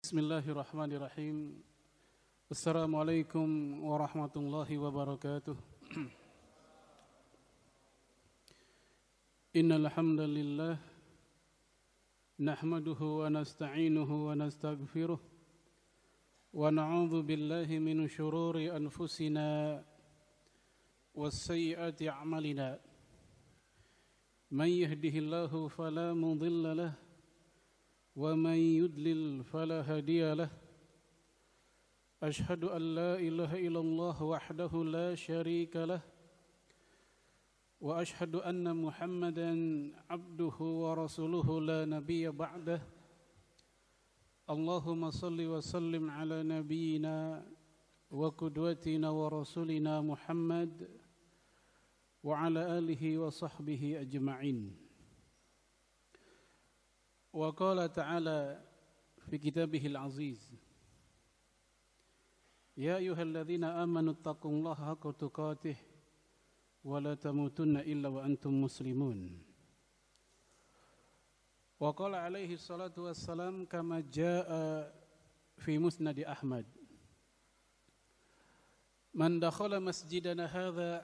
Bismillahirrahmanirrahim. Assalamualaikum warahmatullahi wabarakatuh. Innal hamdalillah nahmaduhu wa nasta'inuhu wa nastaghfiruh wa na'udzu billahi min shururi anfusina was sayyiati a'malina. Man yahdihillahu fala mudilla lahu ومن يضلل فلا هادي له أشهد أن لا إله إلا الله وحده لا شريك له وأشهد أن محمدا عبده ورسوله لا نبي بعده اللهم صل وسلم على نبينا وقدوتنا ورسولنا محمد وعلى آله وصحبه أجمعين. وقال تعالى في كتابه العزيز يا أيها الذين آمنوا اتقوا الله حق تقاته ولا تموتن إلا وأنتم مسلمون. وقال عليه الصلاة والسلام كما جاء في مسند أحمد من دخل مسجدنا هذا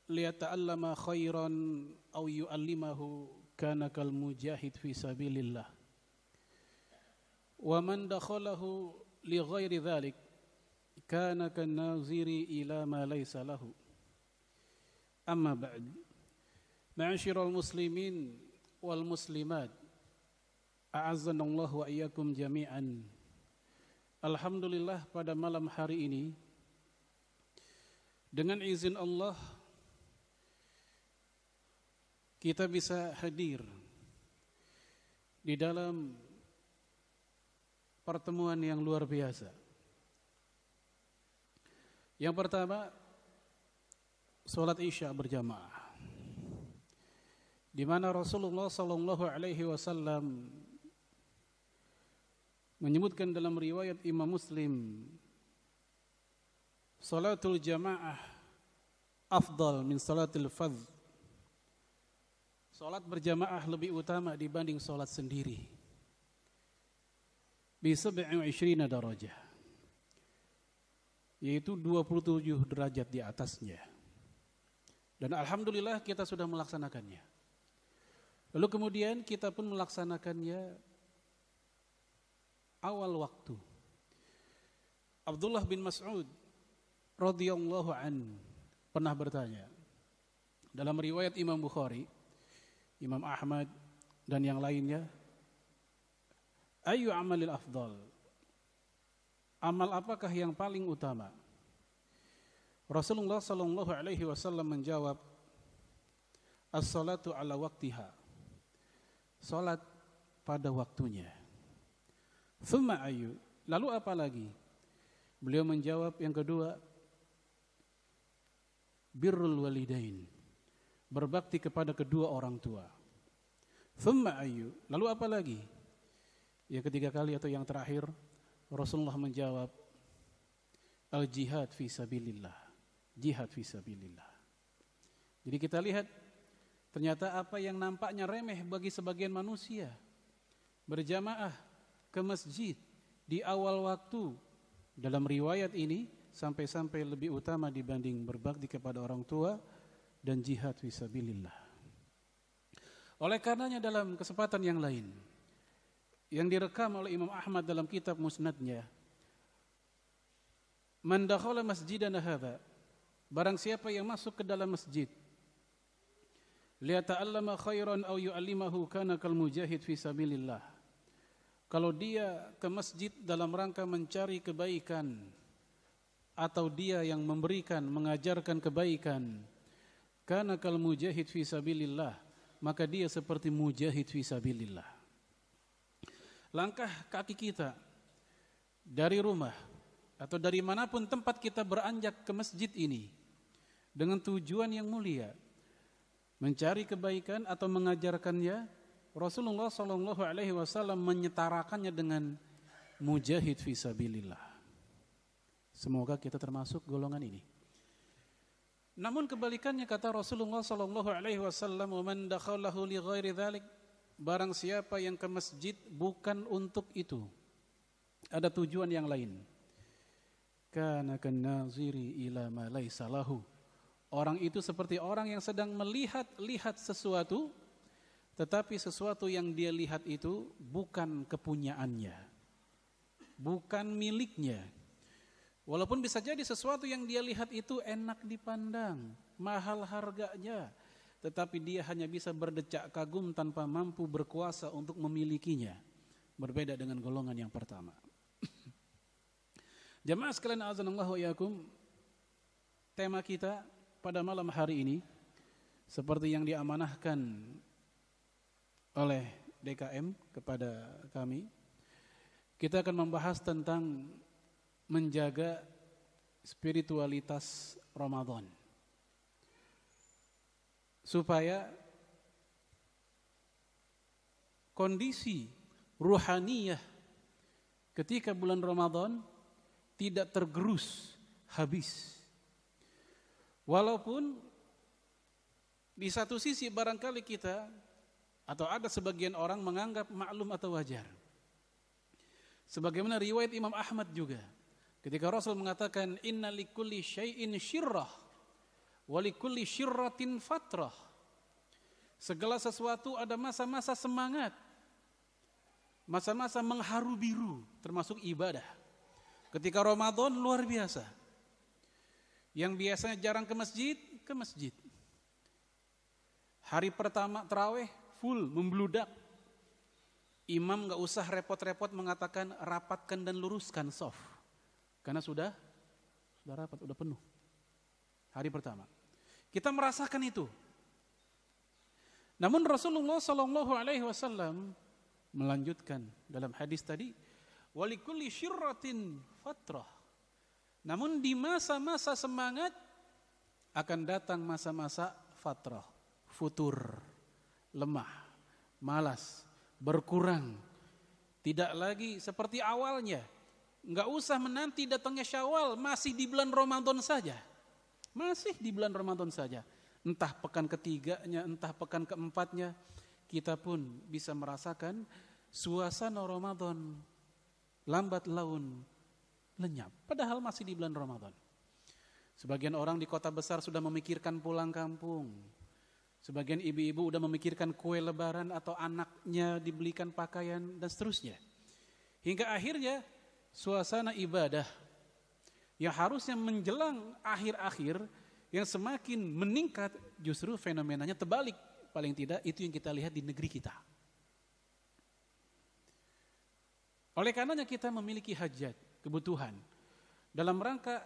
ليتعلم خيرا أو يعلمه kana kal mujahid fi sabilillah wa man dakhalahu li ghairi dhalik kana kan naziri ila ma laysa lahu. Amma ba'd, ma'asyiral muslimin wal muslimat, a'azzanallahu wa iyyakum jami'an. Alhamdulillah, pada malam hari ini dengan izin Allah kita bisa hadir di dalam pertemuan yang luar biasa. Yang pertama, salat Isya berjamaah, di mana Rasulullah sallallahu alaihi wasallam menyebutkan dalam riwayat Imam Muslim, salatul jamaah afdal min salatil fadh. Salat berjamaah lebih utama dibanding salat sendiri. Bi 27 darajah, yaitu 27 derajat di atasnya. Dan alhamdulillah kita sudah melaksanakannya. Lalu kemudian kita pun melaksanakannya awal waktu. Abdullah bin Mas'ud radhiyallahu an pernah bertanya dalam riwayat Imam Bukhari, Imam Ahmad dan yang lainnya, ayu amalil afdal, amal apakah yang paling utama? Rasulullah sallallahu alaihi wasallam menjawab, as-salatu ala waqtiha, salat pada waktunya. Thumma ayu, lalu apa lagi? Beliau menjawab yang kedua, birrul walidain, berbakti kepada kedua orang tua. Thumma ayu, lalu apa lagi? Yang ketiga kali atau yang terakhir, Rasulullah menjawab, al jihad fi sabilillah, jihad fi sabilillah. Jadi kita lihat, ternyata apa yang nampaknya remeh bagi sebagian manusia, berjamaah ke masjid di awal waktu, dalam riwayat ini sampai-sampai lebih utama dibanding berbakti kepada orang tua dan jihad fisabilillah. Oleh karenanya dalam kesempatan yang lain yang direkam oleh Imam Ahmad dalam kitab Musnadnya, man dakhala masjidana hadza, barang siapa yang masuk ke dalam masjid, liyata'allama khairan aw yu'allimahu kana kal mujahid fisabilillah. Kalau dia ke masjid dalam rangka mencari kebaikan atau dia yang memberikan, mengajarkan kebaikan, kana kal mujahid fi sabilillah, maka dia seperti mujahid fi sabilillah. Langkah kaki kita dari rumah atau dari manapun tempat kita beranjak ke masjid ini dengan tujuan yang mulia, mencari kebaikan atau mengajarkannya, Rasulullah sallallahu alaihi wasallam menyetarakannya dengan mujahid fi sabilillah. Semoga kita termasuk golongan ini. Namun kebalikannya, kata Rasulullah sallallahu alaihi wasallam, "Wa man dakhalahu li ghairi dzalik," barang siapa yang ke masjid bukan untuk itu, ada tujuan yang lain. Kana kan-naziri ila ma laisa lahu. Orang itu seperti orang yang sedang melihat sesuatu, tetapi sesuatu yang dia lihat itu bukan kepunyaannya, bukan miliknya. Walaupun bisa jadi sesuatu yang dia lihat itu enak dipandang, mahal harganya, tetapi dia hanya bisa berdecak kagum tanpa mampu berkuasa untuk memilikinya. Berbeda dengan golongan yang pertama. Jamaah sekalian azanallahu wa iyyakum, tema kita pada malam hari ini seperti yang diamanahkan oleh DKM kepada kami, kita akan membahas tentang menjaga spiritualitas Ramadan supaya kondisi ruhaniyah ketika bulan Ramadan tidak tergerus habis. Walaupun di satu sisi barangkali kita atau ada sebagian orang menganggap maklum atau wajar. Sebagaimana riwayat Imam Ahmad juga, ketika Rasul mengatakan inna likulli syai'in syirrah wa likulli syirratin fatrah. Segala sesuatu ada masa-masa semangat, masa-masa mengharu biru, termasuk ibadah. Ketika Ramadan luar biasa. Yang biasanya jarang ke masjid. Hari pertama tarawih full, membludak. Imam gak usah repot-repot mengatakan rapatkan dan luruskan shaf. Karena sudah rapat, sudah penuh. Hari pertama. Kita merasakan itu. Namun Rasulullah SAW melanjutkan dalam hadis tadi, walikulli syirratin fatrah. Namun di masa-masa semangat akan datang masa-masa fatrah, futur, lemah, malas, berkurang. Tidak lagi seperti awalnya. Enggak usah menanti datangnya Syawal, masih di bulan Ramadan saja. Masih di bulan Ramadan saja. Entah pekan ketiganya, entah pekan keempatnya, kita pun bisa merasakan suasana Ramadan lambat laun lenyap, padahal masih di bulan Ramadan. Sebagian orang di kota besar sudah memikirkan pulang kampung. Sebagian ibu-ibu sudah memikirkan kue lebaran atau anaknya dibelikan pakaian dan seterusnya. Hingga akhirnya suasana ibadah yang harusnya menjelang akhir-akhir yang semakin meningkat, justru fenomenanya terbalik. Paling tidak itu yang kita lihat di negeri kita. Oleh karenanya kita memiliki hajat, kebutuhan. Dalam rangka,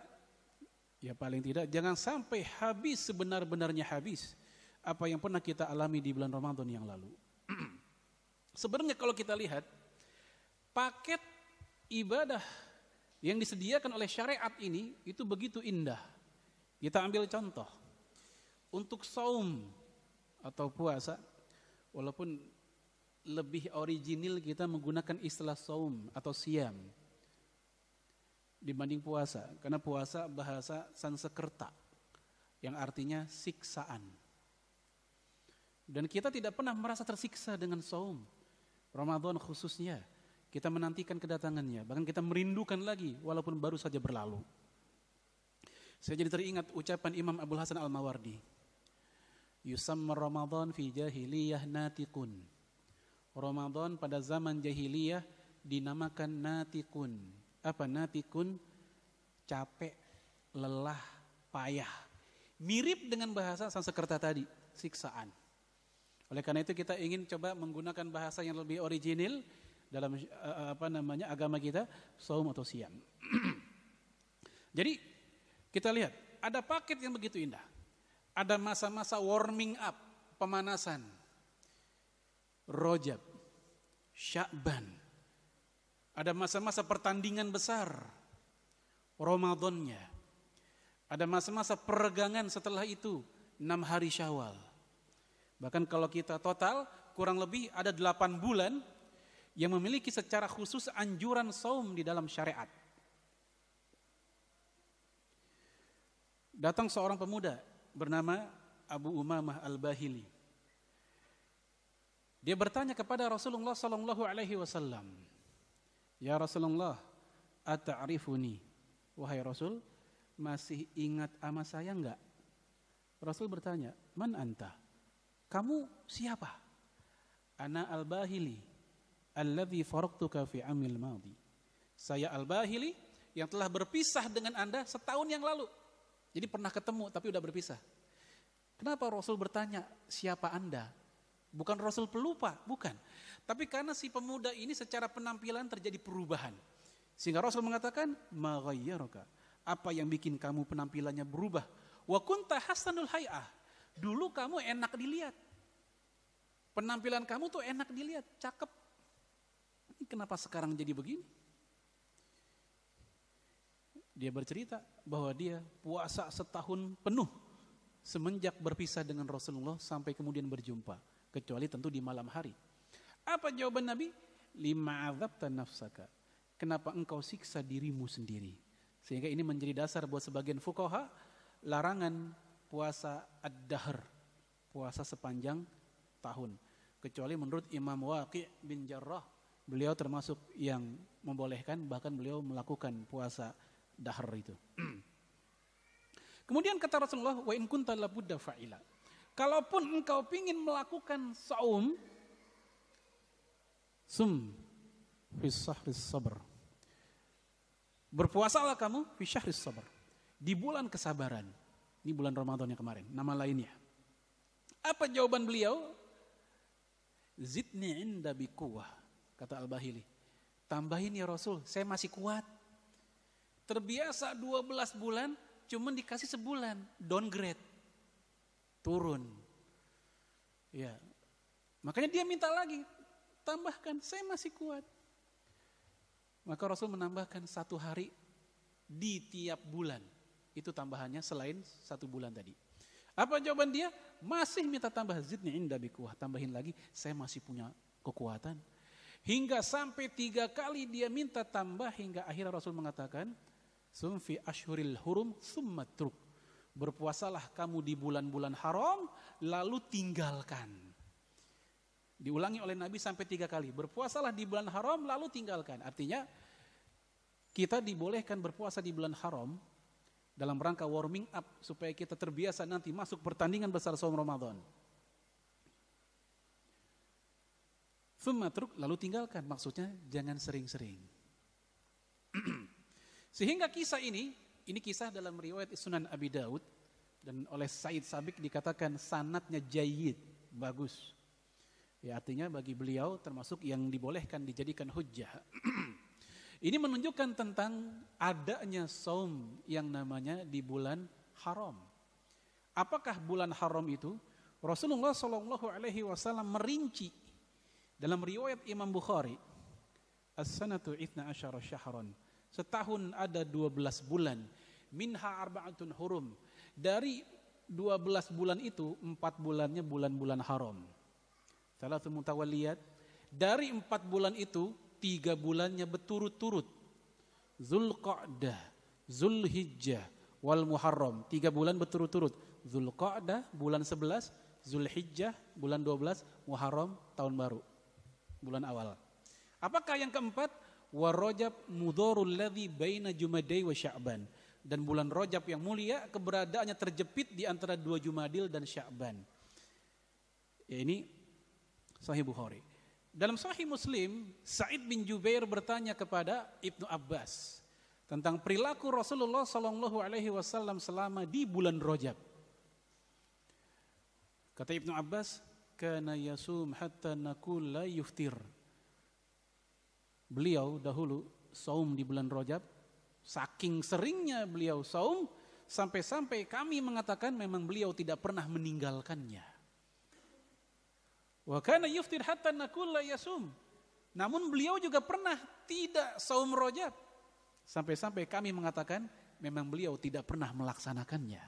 ya paling tidak jangan sampai habis sebenar-benarnya habis apa yang pernah kita alami di bulan Ramadan yang lalu. Sebenarnya kalau kita lihat, paket ibadah yang disediakan oleh syariat ini itu begitu indah. Kita ambil contoh. Untuk saum atau puasa, walaupun lebih original kita menggunakan istilah saum atau siam dibanding puasa, karena puasa bahasa Sanskerta yang artinya siksaan. Dan kita tidak pernah merasa tersiksa dengan saum. Ramadan khususnya kita menantikan kedatangannya, bahkan kita merindukan lagi walaupun baru saja berlalu. Saya jadi teringat ucapan Imam Abdul Hasan Al-Mawardi, yusamma Ramadan fi jahiliyah natikun. Ramadan pada zaman jahiliyah dinamakan natikun. Apa natikun? Capek, lelah, payah. Mirip dengan bahasa Sanskerta tadi, siksaan. Oleh karena itu kita ingin coba menggunakan bahasa yang lebih original dalam agama kita, saum atau siam. Jadi kita lihat ada paket yang begitu indah. Ada masa-masa warming up, pemanasan. Rajab, Sya'ban. Ada masa-masa pertandingan besar, Ramadannya. Ada masa-masa peregangan setelah itu, 6 hari Syawal. Bahkan kalau kita total kurang lebih ada 8 bulan yang memiliki secara khusus anjuran saum di dalam syariat. Datang seorang pemuda bernama Abu Umamah Al-Bahili. Dia bertanya kepada Rasulullah SAW, Ya Rasulullah, ata'rifuni? Wahai Rasul, masih ingat sama saya enggak? Rasul bertanya, man anta? Kamu siapa? Ana al-Bahili alladzi faraqtuka fi amil madhi. Saya al-Bahili yang telah berpisah dengan Anda setahun yang lalu. Jadi pernah ketemu tapi udah berpisah. Kenapa Rasul bertanya siapa Anda? Bukan Rasul pelupa, bukan. Tapi karena si pemuda ini secara penampilan terjadi perubahan. Sehingga Rasul mengatakan, ma ghayyaraka? Apa yang bikin kamu penampilannya berubah? Wa kunta hasanul hay'ah. Dulu kamu enak dilihat. Penampilan kamu tuh enak dilihat, cakep. Ini kenapa sekarang jadi begini? Dia bercerita bahwa dia puasa setahun penuh semenjak berpisah dengan Rasulullah sampai kemudian berjumpa, kecuali tentu di malam hari. Apa jawaban Nabi? Lima adzabta nafsaka. Kenapa engkau siksa dirimu sendiri? Sehingga ini menjadi dasar buat sebagian fuqaha larangan puasa ad-dahr, puasa sepanjang tahun. Kecuali menurut Imam Waqi' bin Jarrah, beliau termasuk yang membolehkan, bahkan beliau melakukan puasa dahr itu. Kemudian kata Rasulullah, wa in kunta labudda fa'ila. Kalaupun engkau ingin melakukan saum, fi syahris sabr. Berpuasalah kamu fi syahris sabr. Di bulan kesabaran. Ini bulan Ramadan yang kemarin, nama lainnya. Apa jawaban beliau? Zidni inda biquwah, kata Al-Bahili. Tambahin ya Rasul, saya masih kuat. Terbiasa 12 bulan, cuman dikasih sebulan, downgrade, turun. Ya, makanya dia minta lagi, tambahkan, saya masih kuat. Maka Rasul menambahkan 1 hari di tiap bulan. Itu tambahannya selain 1 bulan tadi. Apa jawaban dia? Masih minta tambah, zidni inda biquwah, tambahin lagi, saya masih punya kekuatan. Hingga sampai 3 kali dia minta tambah, hingga akhirnya Rasul mengatakan, sum fi ashhuril hurum summa truk. Berpuasalah kamu di bulan-bulan haram, lalu tinggalkan. Diulangi oleh Nabi sampai 3 kali. Berpuasalah di bulan haram, lalu tinggalkan. Artinya, kita dibolehkan berpuasa di bulan haram, dalam rangka warming up, supaya kita terbiasa nanti masuk pertandingan besar saum Ramadan. Summa truk, lalu tinggalkan. Maksudnya, jangan sering-sering. Sehingga kisah ini kisah dalam riwayat Sunan Abi Daud, dan oleh Said Sabiq dikatakan sanadnya jayyid, bagus. Ya, artinya bagi beliau termasuk yang dibolehkan dijadikan hujjah. Ini menunjukkan tentang adanya saum yang namanya di bulan haram. Apakah bulan haram itu? Rasulullah SAW merinci dalam riwayat Imam Bukhari, as-sanatu 12 syahran. Setahun ada 12 bulan. Minha arba'atun hurum. Dari 12 bulan itu, 4 bulannya bulan-bulan haram. Salatu mutawalliyat. Dari 4 bulan itu, 3 bulannya berturut-turut. Zulqa'dah, Zulhijjah, wal Muharram. 3 bulan berturut-turut. Zulqa'dah, bulan 11. Zulhijjah, bulan 12. Muharram, tahun baru. Bulan awal. Apakah yang keempat? Wa Rajab mudharul ladzi baina Jumadai wa Sya'ban. Dan bulan Rajab yang mulia keberadaannya terjepit di antara 2 Jumadil dan Sya'ban. Ya, ini Sahih Bukhari. Dalam Sahih Muslim, Sa'id bin Jubair bertanya kepada Ibnu Abbas tentang perilaku Rasulullah SAW selama di bulan Rajab. Kata Ibnu Abbas, kana yasum hatta naqul la yuftir. Beliau dahulu saum di bulan Rajab, saking seringnya beliau saum, sampai-sampai kami mengatakan memang beliau tidak pernah meninggalkannya. Wa kana yuftir hatta naqul la yasum. Namun beliau juga pernah tidak saum Rajab, sampai-sampai kami mengatakan memang beliau tidak pernah melaksanakannya.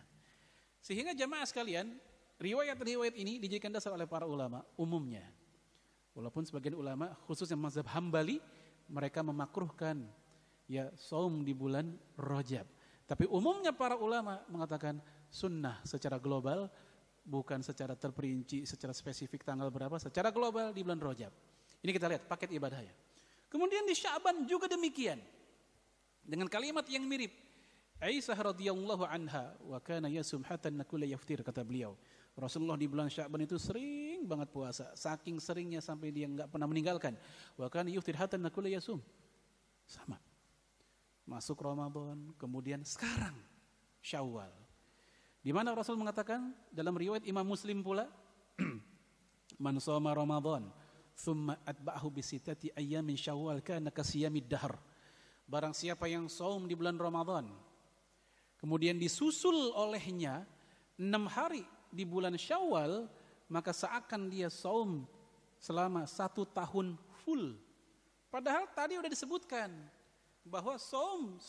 Sehingga jamaah sekalian, riwayat-riwayat ini dijadikan dasar oleh para ulama umumnya. Walaupun sebagian ulama khususnya mazhab Hambali, mereka memakruhkan ya saum di bulan Rajab. Tapi umumnya para ulama mengatakan sunnah secara global, bukan secara terperinci, secara spesifik tanggal berapa, secara global di bulan Rajab. Ini kita lihat paket ibadahnya. Kemudian di Sya'ban juga demikian. Dengan kalimat yang mirip. Aisyah radhiyallahu anha wa kana yasum hatta nakula yaftir, kata beliau. Rasulullah di bulan Sya'ban itu sering banget puasa, saking seringnya sampai dia enggak pernah meninggalkan. Wa kana yaftir hatta nakula yasum. Sama. Masuk Ramadan, kemudian sekarang Syawal. Di mana Rasul mengatakan dalam riwayat Imam Muslim pula, man shoma Ramadan thumma atba'ahu bi sittati ayyamin Syawal kana kasiyamid dahr. Barang siapa yang saum di bulan Ramadan, kemudian disusul olehnya 6 hari di bulan Syawal, maka seakan dia saum selama 1 tahun full. Padahal tadi sudah disebutkan bahwa saum 1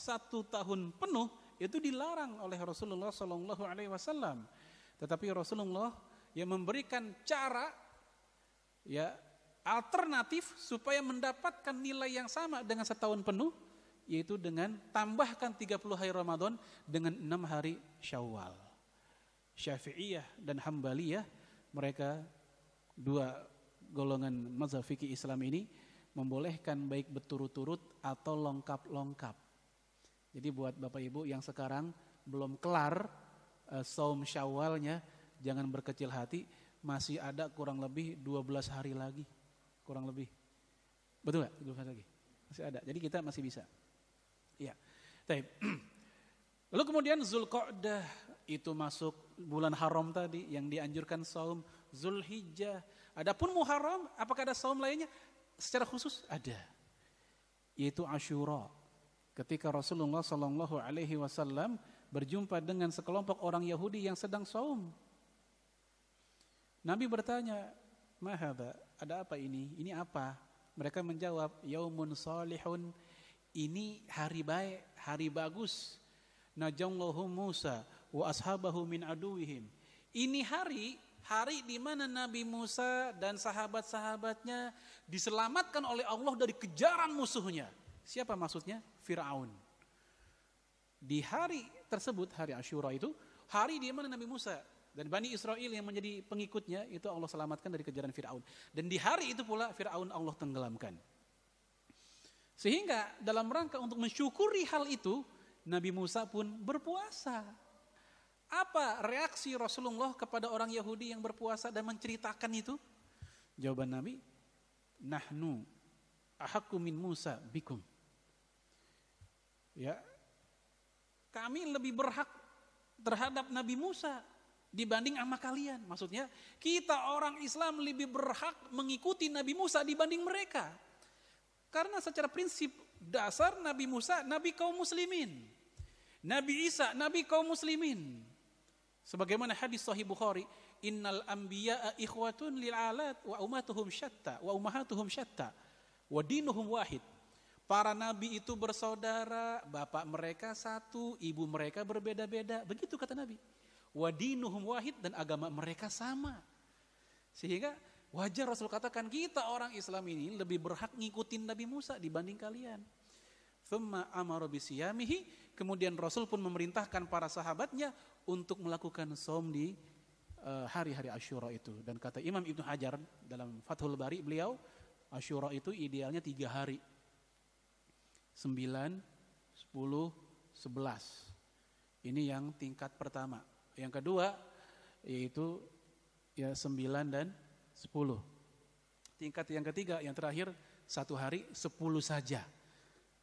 tahun penuh itu dilarang oleh Rasulullah SAW. Tetapi Rasulullah yang memberikan cara ya alternatif supaya mendapatkan nilai yang sama dengan setahun penuh, yaitu dengan tambahkan 30 hari Ramadan dengan 6 hari Syawal. Syafi'iyah dan Hambaliyah, mereka dua golongan mazhab fikih Islam ini membolehkan baik berturut-turut atau lengkap-lengkap. Jadi buat Bapak Ibu yang sekarang belum kelar saum Syawalnya, jangan berkecil hati, masih ada kurang lebih 12 hari lagi. Kurang lebih. Betul enggak? 12 hari lagi. Masih ada. Jadi kita masih bisa. Ya. Baik. Lalu kemudian Zulqa'dah itu masuk bulan haram tadi yang dianjurkan saum. Zulhijjah. Adapun Muharram, apakah ada saum lainnya? Secara khusus ada. Yaitu Asyura. Ketika Rasulullah SAW berjumpa dengan sekelompok orang Yahudi yang sedang saum. Nabi bertanya, "Ma hadza? Ada apa ini? Ini apa?" Mereka menjawab, "Yaumun salihun." Ini hari baik, hari bagus. Najallahu Musa wa ashabahu min aduwihim. Ini hari di mana Nabi Musa dan sahabat-sahabatnya diselamatkan oleh Allah dari kejaran musuhnya. Siapa maksudnya? Fir'aun. Di hari tersebut, hari Asyura itu, hari di mana Nabi Musa dan Bani Israel yang menjadi pengikutnya itu Allah selamatkan dari kejaran Fir'aun. Dan di hari itu pula Fir'aun Allah tenggelamkan. Sehingga dalam rangka untuk mensyukuri hal itu, Nabi Musa pun berpuasa. Apa reaksi Rasulullah kepada orang Yahudi yang berpuasa dan menceritakan itu? Jawaban Nabi, "Nahnu ahaqqu min Musa bikum." Ya, kami lebih berhak terhadap Nabi Musa dibanding sama kalian. Maksudnya, kita orang Islam lebih berhak mengikuti Nabi Musa dibanding mereka. Karena secara prinsip dasar Nabi Musa, Nabi kaum muslimin. Nabi Isa, Nabi kaum muslimin. Sebagaimana hadis Sahih Bukhari, "Innal anbiya'a ikhwatun lil alat wa ummatuhum syatta wa ummahatuhum syatta wa dinuhum wahid." Para nabi itu bersaudara, bapak mereka satu, ibu mereka berbeda-beda. Begitu kata Nabi. Wa dinuhum wahid, dan agama mereka sama. Sehingga wajar Rasul katakan kita orang Islam ini lebih berhak ngikutin Nabi Musa dibanding kalian. Thumma amara bisiyamihi, kemudian Rasul pun memerintahkan para sahabatnya untuk melakukan saum di hari-hari Asyura itu. Dan kata Imam Ibnu Hajar dalam Fathul Bari, beliau Asyura itu idealnya 3 hari. 9, 10, 11. Ini yang tingkat pertama. Yang kedua yaitu ya 9 dan 10. Tingkat yang ketiga, yang terakhir 1 hari 10 saja.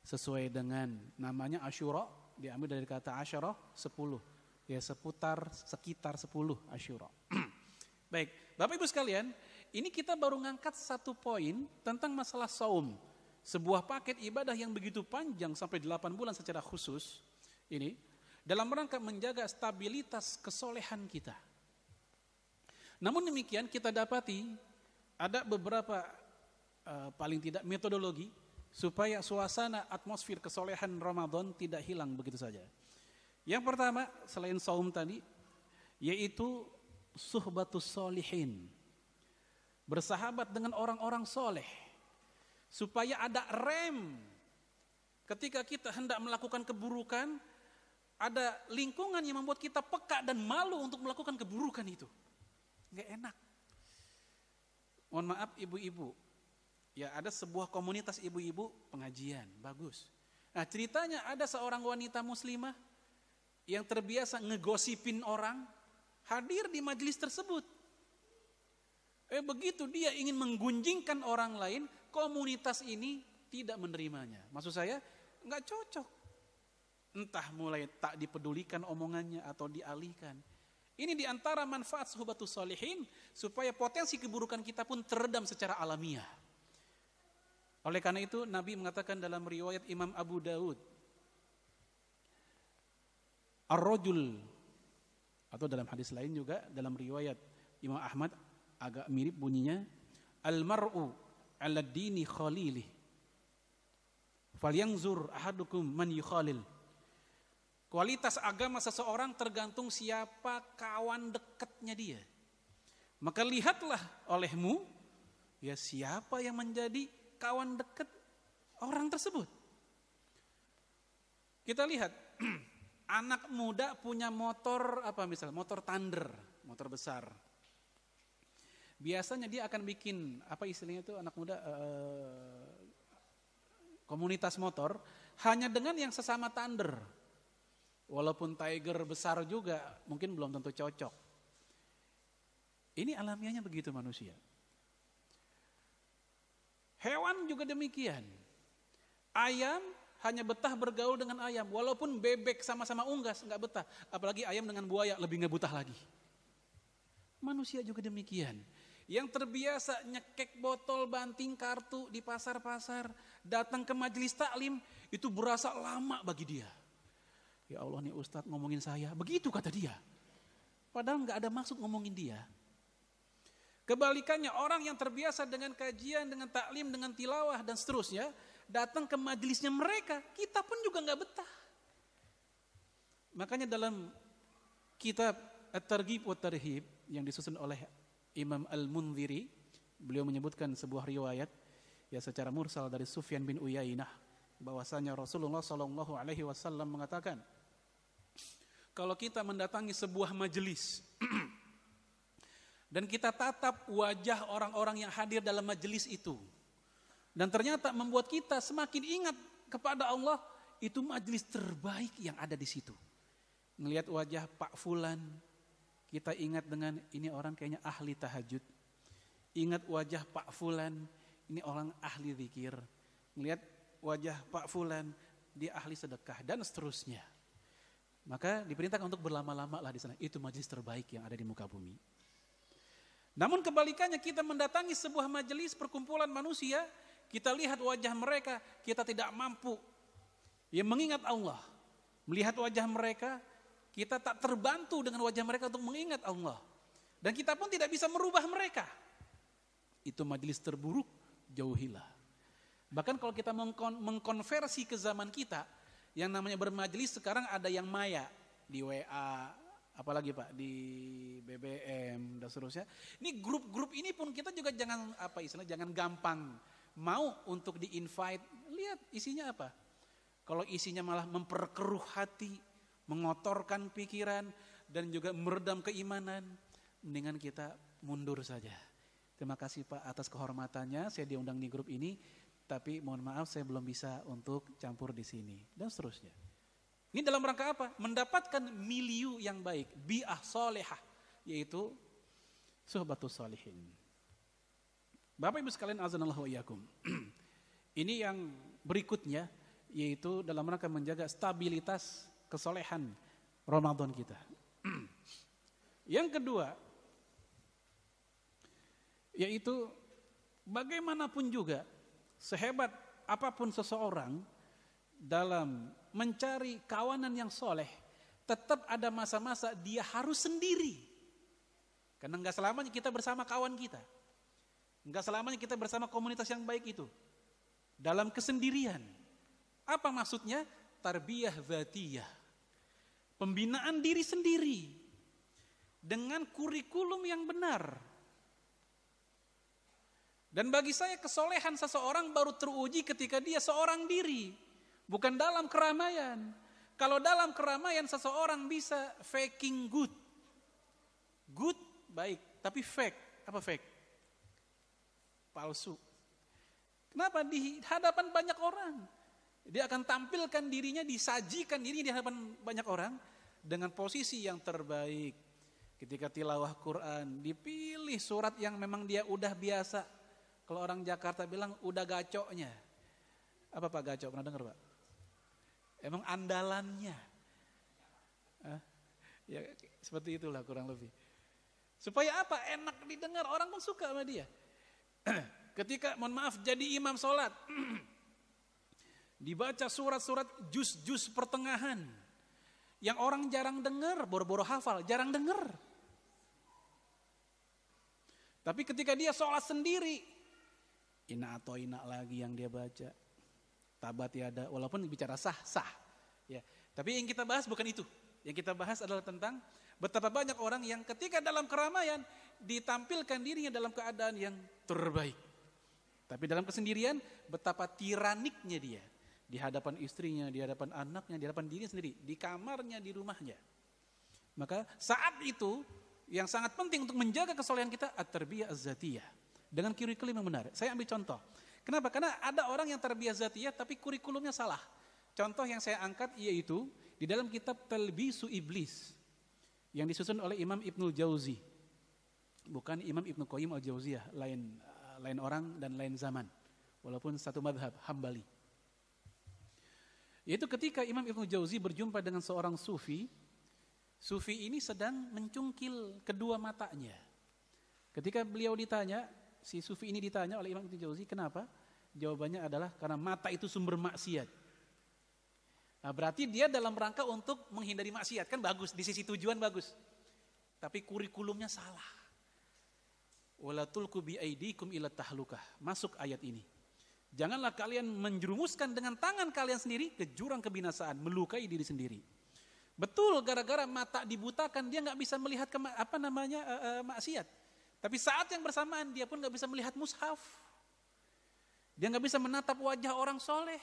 Sesuai dengan namanya Asyura, diambil dari kata asyarah, 10. Ya sekitar 10 Asyura. Baik, Bapak Ibu sekalian, ini kita baru ngangkat 1 poin tentang masalah saum. Sebuah paket ibadah yang begitu panjang sampai 8 bulan secara khusus ini dalam rangka menjaga stabilitas kesolehan kita. Namun demikian kita dapati ada beberapa paling tidak metodologi supaya suasana atmosfer kesolehan Ramadan tidak hilang begitu saja. Yang pertama selain saum tadi yaitu suhbatus solihin, bersahabat dengan orang-orang soleh, supaya ada rem ketika kita hendak melakukan keburukan, ada lingkungan yang membuat kita peka dan malu untuk melakukan keburukan itu. Nggak enak. Mohon maaf ibu-ibu, Ya ada sebuah komunitas ibu-ibu pengajian, bagus. Nah ceritanya ada seorang wanita muslimah yang terbiasa ngegosipin orang, hadir di majelis tersebut. Begitu dia ingin menggunjingkan orang lain, komunitas ini tidak menerimanya. Maksud saya, nggak cocok. Entah mulai tak dipedulikan omongannya atau dialihkan. Ini diantara manfaat suhbatus sholihin, supaya potensi keburukan kita pun teredam secara alamiah. Oleh karena itu, Nabi mengatakan dalam riwayat Imam Abu Daud, ar-rajul, atau dalam hadis lain juga, dalam riwayat Imam Ahmad, agak mirip bunyinya, al-mar'u ala dini khalilih falyanzur ahadukum man yukhalil. Kualitas agama seseorang tergantung siapa kawan dekatnya dia. Maka lihatlah olehmu, ya siapa yang menjadi kawan dekat orang tersebut. Kita lihat, anak muda punya motor apa misalnya, motor Thunder, motor besar. Biasanya dia akan bikin apa istilahnya itu anak muda komunitas motor hanya dengan yang sesama Thunder. Walaupun Tiger besar juga mungkin belum tentu cocok. Ini alamiahnya begitu manusia. Hewan juga demikian. Ayam hanya betah bergaul dengan ayam, walaupun bebek sama-sama unggas nggak betah. Apalagi ayam dengan buaya lebih nggak betah lagi. Manusia juga demikian. Yang terbiasa nyekek botol banting kartu di pasar-pasar, datang ke majelis taklim, itu berasa lama bagi dia. Ya Allah nih Ustadz ngomongin saya, begitu kata dia. Padahal nggak ada maksud ngomongin dia. Kebalikannya orang yang terbiasa dengan kajian, dengan taklim, dengan tilawah dan seterusnya, datang ke majelisnya mereka, kita pun juga nggak betah. Makanya dalam kitab At-Targhib wa Tarhib yang disusun oleh Imam Al-Mundhiri, beliau menyebutkan sebuah riwayat ya secara mursal dari Sufyan bin Uyainah bahwasanya Rasulullah SAW mengatakan, kalau kita mendatangi sebuah majelis dan kita tatap wajah orang-orang yang hadir dalam majelis itu, dan ternyata membuat kita semakin ingat kepada Allah, itu majelis terbaik yang ada di situ. Ngelihat wajah Pak Fulan, kita ingat dengan ini orang kayaknya ahli tahajud. Ingat wajah Pak Fulan, ini orang ahli zikir. Ngelihat wajah Pak Fulan, dia ahli sedekah dan seterusnya. Maka diperintahkan untuk berlama-lama lah di sana. Itu majelis terbaik yang ada di muka bumi. Namun kebalikannya, kita mendatangi sebuah majelis perkumpulan manusia, kita lihat wajah mereka, kita tidak mampu ya mengingat Allah. Melihat wajah mereka, kita tak terbantu dengan wajah mereka untuk mengingat Allah. Dan kita pun tidak bisa merubah mereka. Itu majelis terburuk, jauhilah. Bahkan kalau kita mengkonversi ke zaman kita, yang namanya bermajelis sekarang ada yang maya di WA, apalagi Pak di BBM dan seterusnya. Ini grup-grup ini pun kita juga jangan jangan gampang mau untuk di-invite. Lihat isinya apa. Kalau isinya malah memperkeruh hati, mengotorkan pikiran dan juga meredam keimanan, mendingan kita mundur saja. Terima kasih Pak atas kehormatannya, saya diundang di grup ini, tapi mohon maaf saya belum bisa untuk campur di sini dan seterusnya. Ini dalam rangka apa? Mendapatkan milieu yang baik, bi'ah solehah, yaitu suhbatus sholihin. Bapak Ibu sekalian azanallahu wa iyyakum. Ini yang berikutnya, yaitu dalam rangka menjaga stabilitas kesolehan Ramadan kita. Yang kedua, yaitu bagaimanapun juga, sehebat apapun seseorang dalam mencari kawanan yang soleh, tetap ada masa-masa dia harus sendiri. Karena enggak selamanya kita bersama kawan kita. Enggak selamanya kita bersama komunitas yang baik itu. Dalam kesendirian. Apa maksudnya? Tarbiyah dzatiyah. Pembinaan diri sendiri. Dengan kurikulum yang benar. Dan bagi saya kesolehan seseorang baru teruji ketika dia seorang diri. Bukan dalam keramaian. Kalau dalam keramaian seseorang bisa faking good. Good, baik. Tapi fake, apa fake? Palsu. Kenapa? Di hadapan banyak orang. Dia akan tampilkan dirinya, disajikan dirinya di hadapan banyak orang dengan posisi yang terbaik. Ketika tilawah Quran, dipilih surat yang memang dia udah biasa. Kalau orang Jakarta bilang udah gacoknya. Apa Pak gacok? Pernah dengar Pak? Emang andalannya. Ya seperti itulah kurang lebih. Supaya apa? Enak didengar, orang pun suka sama dia. Ketika, mohon maaf, jadi imam sholat. Dibaca surat-surat juz-juz pertengahan. Yang orang jarang dengar, boro-boro hafal, jarang dengar. Tapi ketika dia sholat sendiri, ina atau ina lagi yang dia baca. Tabat yada, walaupun bicara sah. Ya. Tapi yang kita bahas bukan itu. Yang kita bahas adalah tentang betapa banyak orang yang ketika dalam keramaian ditampilkan dirinya dalam keadaan yang terbaik. Tapi dalam kesendirian betapa tiraniknya dia. Di hadapan istrinya, di hadapan anaknya, di hadapan dirinya sendiri. Di kamarnya, di rumahnya. Maka saat itu yang sangat penting untuk menjaga kesolehan kita at-tarbiyah az-zatiyah. Dengan kurikulum yang benar. Saya ambil contoh. Kenapa? Karena ada orang yang tarbiyah zatiyah tapi kurikulumnya salah. Contoh yang saya angkat yaitu di dalam kitab Talbisu Iblis yang disusun oleh Imam Ibnul Jauzi. Bukan Imam Ibnu Qayyim al-Jauziyah, lain orang dan lain zaman. Walaupun satu madhab, Hambali. Yaitu ketika Imam Ibnu Jauzi berjumpa dengan seorang sufi. Sufi ini sedang mencungkil kedua matanya. Ketika beliau ditanya, si sufi ini ditanya oleh Imam Ibnu Jauzi, kenapa? Jawabannya adalah karena mata itu sumber maksiat. Nah, berarti dia dalam rangka untuk menghindari maksiat, kan bagus, di sisi tujuan bagus. Tapi kurikulumnya salah. Wala tulqu bi aidikum ila tahlukah. Masuk ayat ini. Janganlah kalian menjerumuskan dengan tangan kalian sendiri ke jurang kebinasaan, melukai diri sendiri. Betul, gara-gara mata dibutakan dia nggak bisa melihat maksiat. Tapi saat yang bersamaan dia pun nggak bisa melihat mushaf. Dia nggak bisa menatap wajah orang soleh.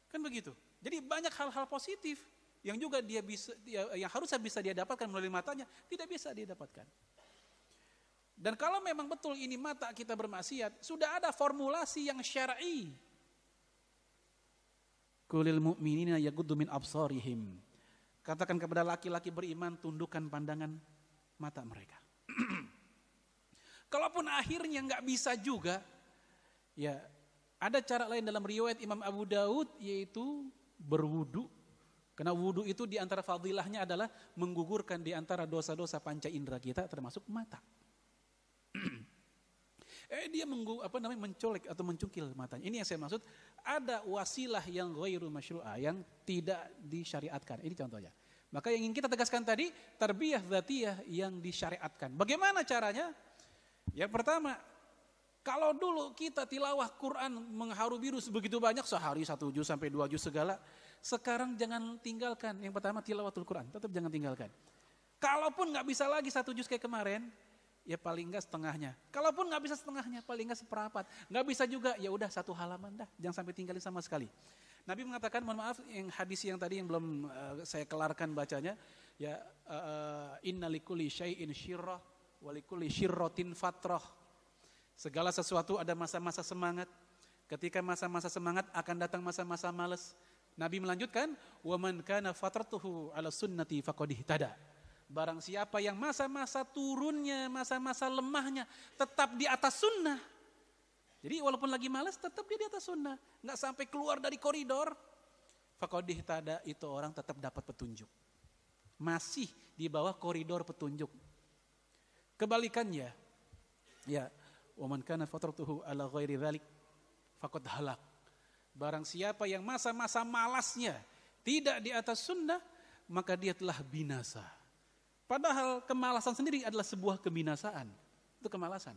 Kan begitu. Jadi banyak hal-hal positif yang juga yang harusnya bisa dia dapatkan melalui matanya, tidak bisa dia dapatkan. Dan kalau memang betul ini mata kita bermaksiat, sudah ada formulasi yang syar'i. Qulil mu'minina yaghuddu min absarihim. Katakan kepada laki-laki beriman, tundukkan pandangan mata mereka. Kalaupun akhirnya nggak bisa juga, ya ada cara lain dalam riwayat Imam Abu Daud, yaitu berwudu. Karena wudu itu di antara fadilahnya adalah menggugurkan di antara dosa-dosa panca indera kita, termasuk mata. Dia mencolek atau mencungkil matanya. Ini yang saya maksud, ada wasilah yang ghairu masyru'ah, yang tidak disyariatkan. Ini contohnya. Maka yang ingin kita tegaskan tadi, tarbiyah dzatiyah yang disyariatkan. Bagaimana caranya? Yang pertama, kalau dulu kita tilawah Quran mengharu biru begitu banyak, sehari 1 juz sampai 2 juz segala. Sekarang jangan tinggalkan. Yang pertama tilawatul Quran, tetap jangan tinggalkan. Kalaupun gak bisa lagi 1 juz kayak kemarin, ya paling enggak setengahnya. Kalaupun nggak bisa setengahnya, paling enggak seperempat. Nggak bisa juga, ya udah 1 halaman dah. Jangan sampai tinggalin sama sekali. Nabi mengatakan, mohon maaf, yang hadis yang tadi yang belum saya kelarkan bacanya, ya inna likulli syai'in syirrah wa likulli syirratin fatrah. Segala sesuatu ada masa-masa semangat. Ketika masa-masa semangat akan datang masa-masa malas. Nabi melanjutkan, wa man kana fatratuhu ala sunnati faqad ihtada. Barang siapa yang masa-masa turunnya, masa-masa lemahnya tetap di atas sunnah. Jadi walaupun lagi malas tetap dia di atas sunnah. Nggak sampai keluar dari koridor. Faqad ihtada, itu orang tetap dapat petunjuk. Masih di bawah koridor petunjuk. Kebalikannya, ya, wa man kana fatratuhu ala ghairi dzalik faqad halak. Barang siapa yang masa-masa malasnya tidak di atas sunnah, maka dia telah binasa. Padahal kemalasan sendiri adalah sebuah kebinasaan. Itu kemalasan.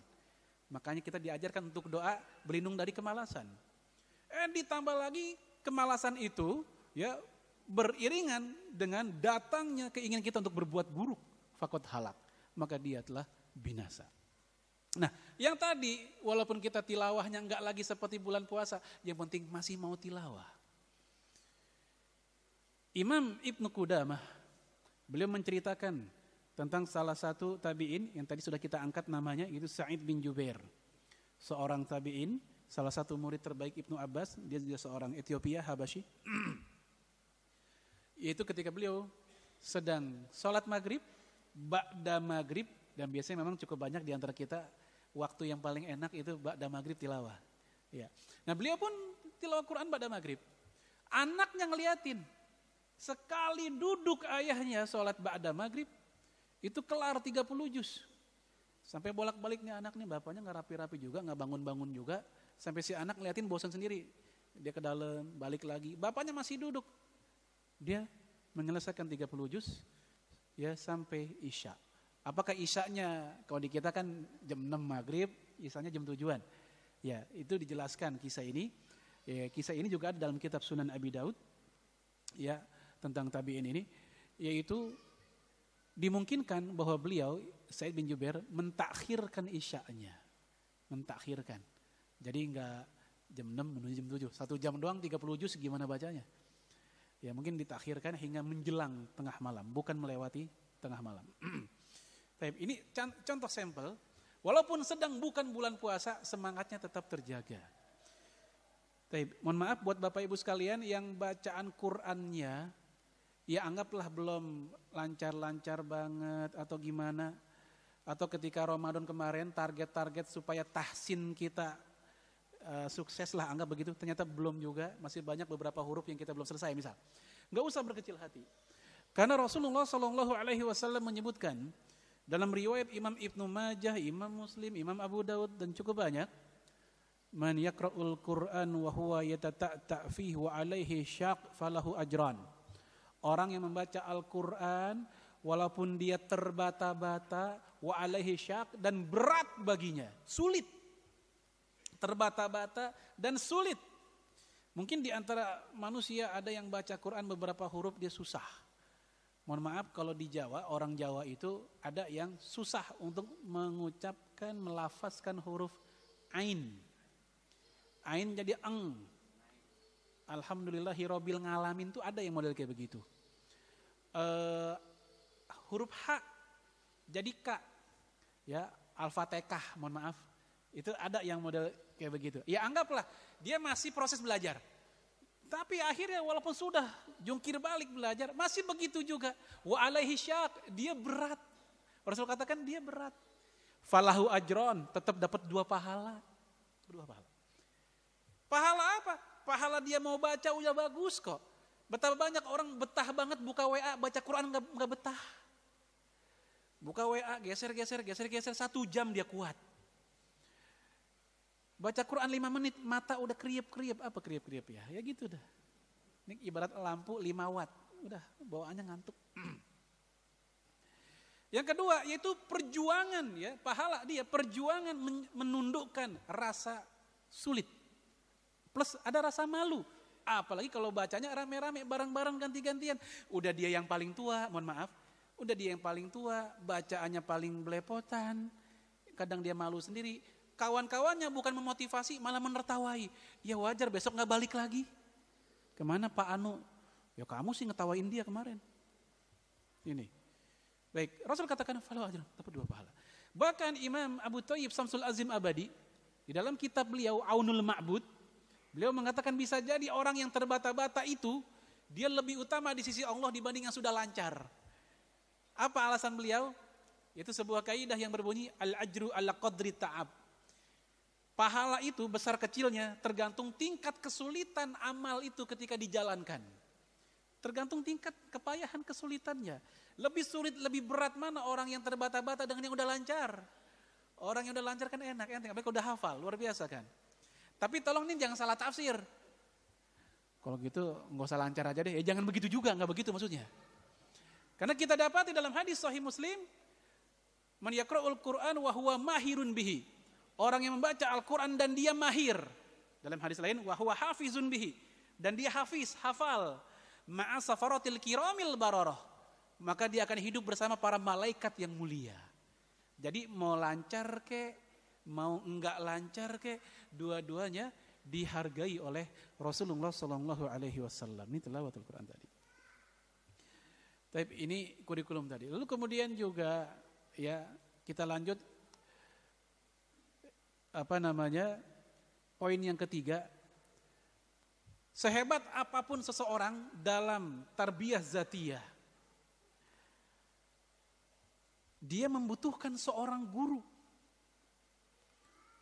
Makanya kita diajarkan untuk doa berlindung dari kemalasan. Ditambah lagi kemalasan itu ya beriringan dengan datangnya keinginan kita untuk berbuat buruk. Faqad halak. Maka dia telah binasa. Nah, yang tadi walaupun kita tilawahnya enggak lagi seperti bulan puasa, yang penting masih mau tilawah. Imam Ibnu Qudamah, beliau menceritakan tentang salah satu tabi'in yang tadi sudah kita angkat namanya, itu Sa'id bin Jubair. Seorang tabi'in, salah satu murid terbaik Ibnu Abbas, dia juga seorang Ethiopia, Habasyi. Yaitu ketika beliau sedang sholat maghrib, ba'da maghrib, dan biasanya memang cukup banyak di antara kita, waktu yang paling enak itu ba'da maghrib tilawah. Ya. Nah beliau pun tilawah Quran ba'da maghrib. Anaknya ngeliatin, sekali duduk ayahnya sholat ba'da maghrib, itu kelar 30 juz. Sampai bolak-baliknya anak nih, bapaknya gak rapi-rapi juga, gak bangun-bangun juga. Sampai si anak ngeliatin bosan sendiri. Dia ke dalam, balik lagi. Bapaknya masih duduk. Dia menyelesaikan 30 juz ya sampai isya. Apakah isyanya, kalau di kita kan jam 6 maghrib, isyanya jam 7-an. Ya, itu dijelaskan kisah ini. Ya, kisah ini juga ada dalam kitab Sunan Abi Daud. Ya, tentang tabi'in ini. Yaitu dimungkinkan bahwa beliau Sa'id bin Jubair mentakhirkan isya'nya. Mentakhirkan. Jadi enggak jam 6 menuju jam 7. 1 jam doang 30 juz gimana bacanya? Ya mungkin ditakhirkan hingga menjelang tengah malam, bukan melewati tengah malam. Ini contoh sampel. Walaupun sedang bukan bulan puasa, semangatnya tetap terjaga. Mohon maaf buat Bapak Ibu sekalian yang bacaan Qur'annya ya anggaplah belum lancar-lancar banget atau gimana. Atau ketika Ramadan kemarin target-target supaya tahsin kita sukses lah, anggap begitu. Ternyata belum juga, masih banyak beberapa huruf yang kita belum selesai misal. Gak usah berkecil hati. Karena Rasulullah SAW menyebutkan dalam riwayat Imam Ibnu Majah, Imam Muslim, Imam Abu Daud dan cukup banyak, man yaqra'ul Qur'an wa huwa yatata'ta' fihi wa alaihi syaq falahu ajran. Orang yang membaca Al-Quran walaupun dia terbata-bata wa alaihi syaq dan berat baginya, sulit. Terbata-bata dan sulit. Mungkin di antara manusia ada yang baca Quran beberapa huruf dia susah. Mohon maaf kalau di Jawa, orang Jawa itu ada yang susah untuk mengucapkan, melafazkan huruf ain. Ain jadi eng. Alhamdulillahirabbil ngalamin tuh ada yang model kayak begitu. Huruf H jadi K. Ya, Al-Fatihah, mohon maaf. Itu ada yang model kayak begitu. Ya anggaplah dia masih proses belajar. Tapi akhirnya walaupun sudah jungkir balik belajar, masih begitu juga. Wa alaihi syaq, dia berat. Rasul katakan dia berat. Falahu ajron, tetap dapat 2 pahala. 2 pahala. Pahala apa? Pahala dia mau baca udah bagus kok. Betapa banyak orang betah banget buka WA, baca Quran enggak betah. Buka WA, geser 1 jam dia kuat. Baca Quran 5 menit, mata udah kriep-kriep. Apa kriep-kriep ya? Ya gitu dah. Ini ibarat lampu 5 watt. Udah bawaannya ngantuk. Yang kedua yaitu perjuangan ya. Pahala dia, perjuangan menundukkan rasa sulit. Plus ada rasa malu. Apalagi kalau bacanya rame-rame, bareng-bareng, ganti-gantian. Udah dia yang paling tua, mohon maaf. Udah dia yang paling tua, bacaannya paling belepotan. Kadang dia malu sendiri. Kawan-kawannya bukan memotivasi, malah menertawai. Ya wajar, besok gak balik lagi. Kemana Pak Anu? Ya kamu sih ngetawain dia kemarin. Ini. Baik, Rasul katakan, falahu ajrun, dapat 2 pahala. Bahkan Imam Abu Thayyib Samsul Azim Abadi, di dalam kitab beliau, Aunul Ma'bud, beliau mengatakan bisa jadi orang yang terbata-bata itu, dia lebih utama di sisi Allah dibanding yang sudah lancar. Apa alasan beliau? Itu sebuah kaidah yang berbunyi, al-ajru ala qadri ta'ab. Pahala itu besar kecilnya tergantung tingkat kesulitan amal itu ketika dijalankan. Tergantung tingkat kepayahan kesulitannya. Lebih sulit, lebih berat mana orang yang terbata-bata dengan yang udah lancar. Orang yang udah lancar kan enak, tapi udah hafal, luar biasa kan. Tapi tolong nih jangan salah tafsir. Kalau gitu nggak usah lancar aja deh. Jangan begitu juga, nggak begitu maksudnya. Karena kita dapati dalam hadis Sahih Muslim, man yaqra'ul Qur'an wa huwa mahirun bihi. Orang yang membaca Al-Quran dan dia mahir. Dalam hadis lain, wa huwa hafizun bihi. Dan dia hafiz, hafal. Ma'a safaratil kiramil bararah. Maka dia akan hidup bersama para malaikat yang mulia. Jadi mau lancar ke, mau enggak lancar ke, dua-duanya dihargai oleh Rasulullah SAW. Ini tilawatul Quran tadi. Tapi ini kurikulum tadi. Lalu kemudian juga ya kita lanjut poin yang ketiga, sehebat apapun seseorang dalam tarbiyah zatiyah, dia membutuhkan seorang guru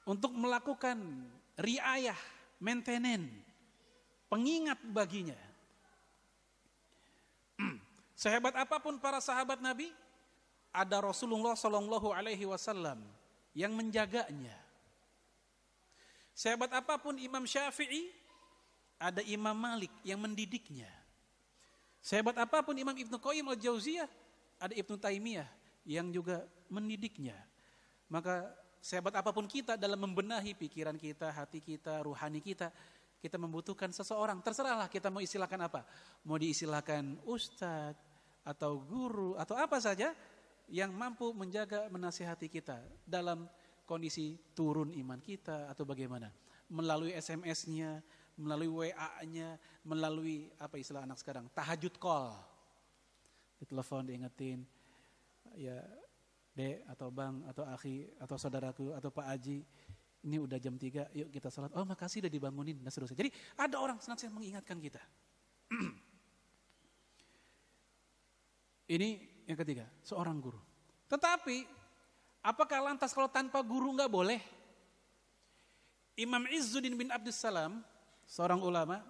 untuk melakukan riayah, maintenance, pengingat baginya. Sehebat apapun para sahabat Nabi, ada Rasulullah Shallallahu Alaihi Wasallam yang menjaganya. Sehebat apapun Imam Syafi'i, ada Imam Malik yang mendidiknya. Sehebat apapun Imam Ibnu Qayyim al-Jauziyah, ada Ibnu Taimiyah yang juga mendidiknya. Maka sehebat apapun kita dalam membenahi pikiran kita, hati kita, ruhani kita, kita membutuhkan seseorang. Terserahlah kita mau istilahkan apa. Mau diistilahkan ustadz atau guru atau apa saja yang mampu menjaga, menasihati kita dalam kondisi turun iman kita atau bagaimana. Melalui SMS-nya, melalui WA-nya, melalui apa istilah anak sekarang, tahajud call. Ditelepon, diingetin, ya Dek atau Bang atau Akhi atau saudaraku atau Pak Haji, ini udah jam 3, yuk kita sholat. Oh makasih udah dibangunin dan seterusnya. Jadi ada orang senantiasa mengingatkan kita. Ini yang ketiga, seorang guru. Tetapi apakah lantas kalau tanpa guru nggak boleh? Imam Izzuddin bin Abdussalam, seorang ulama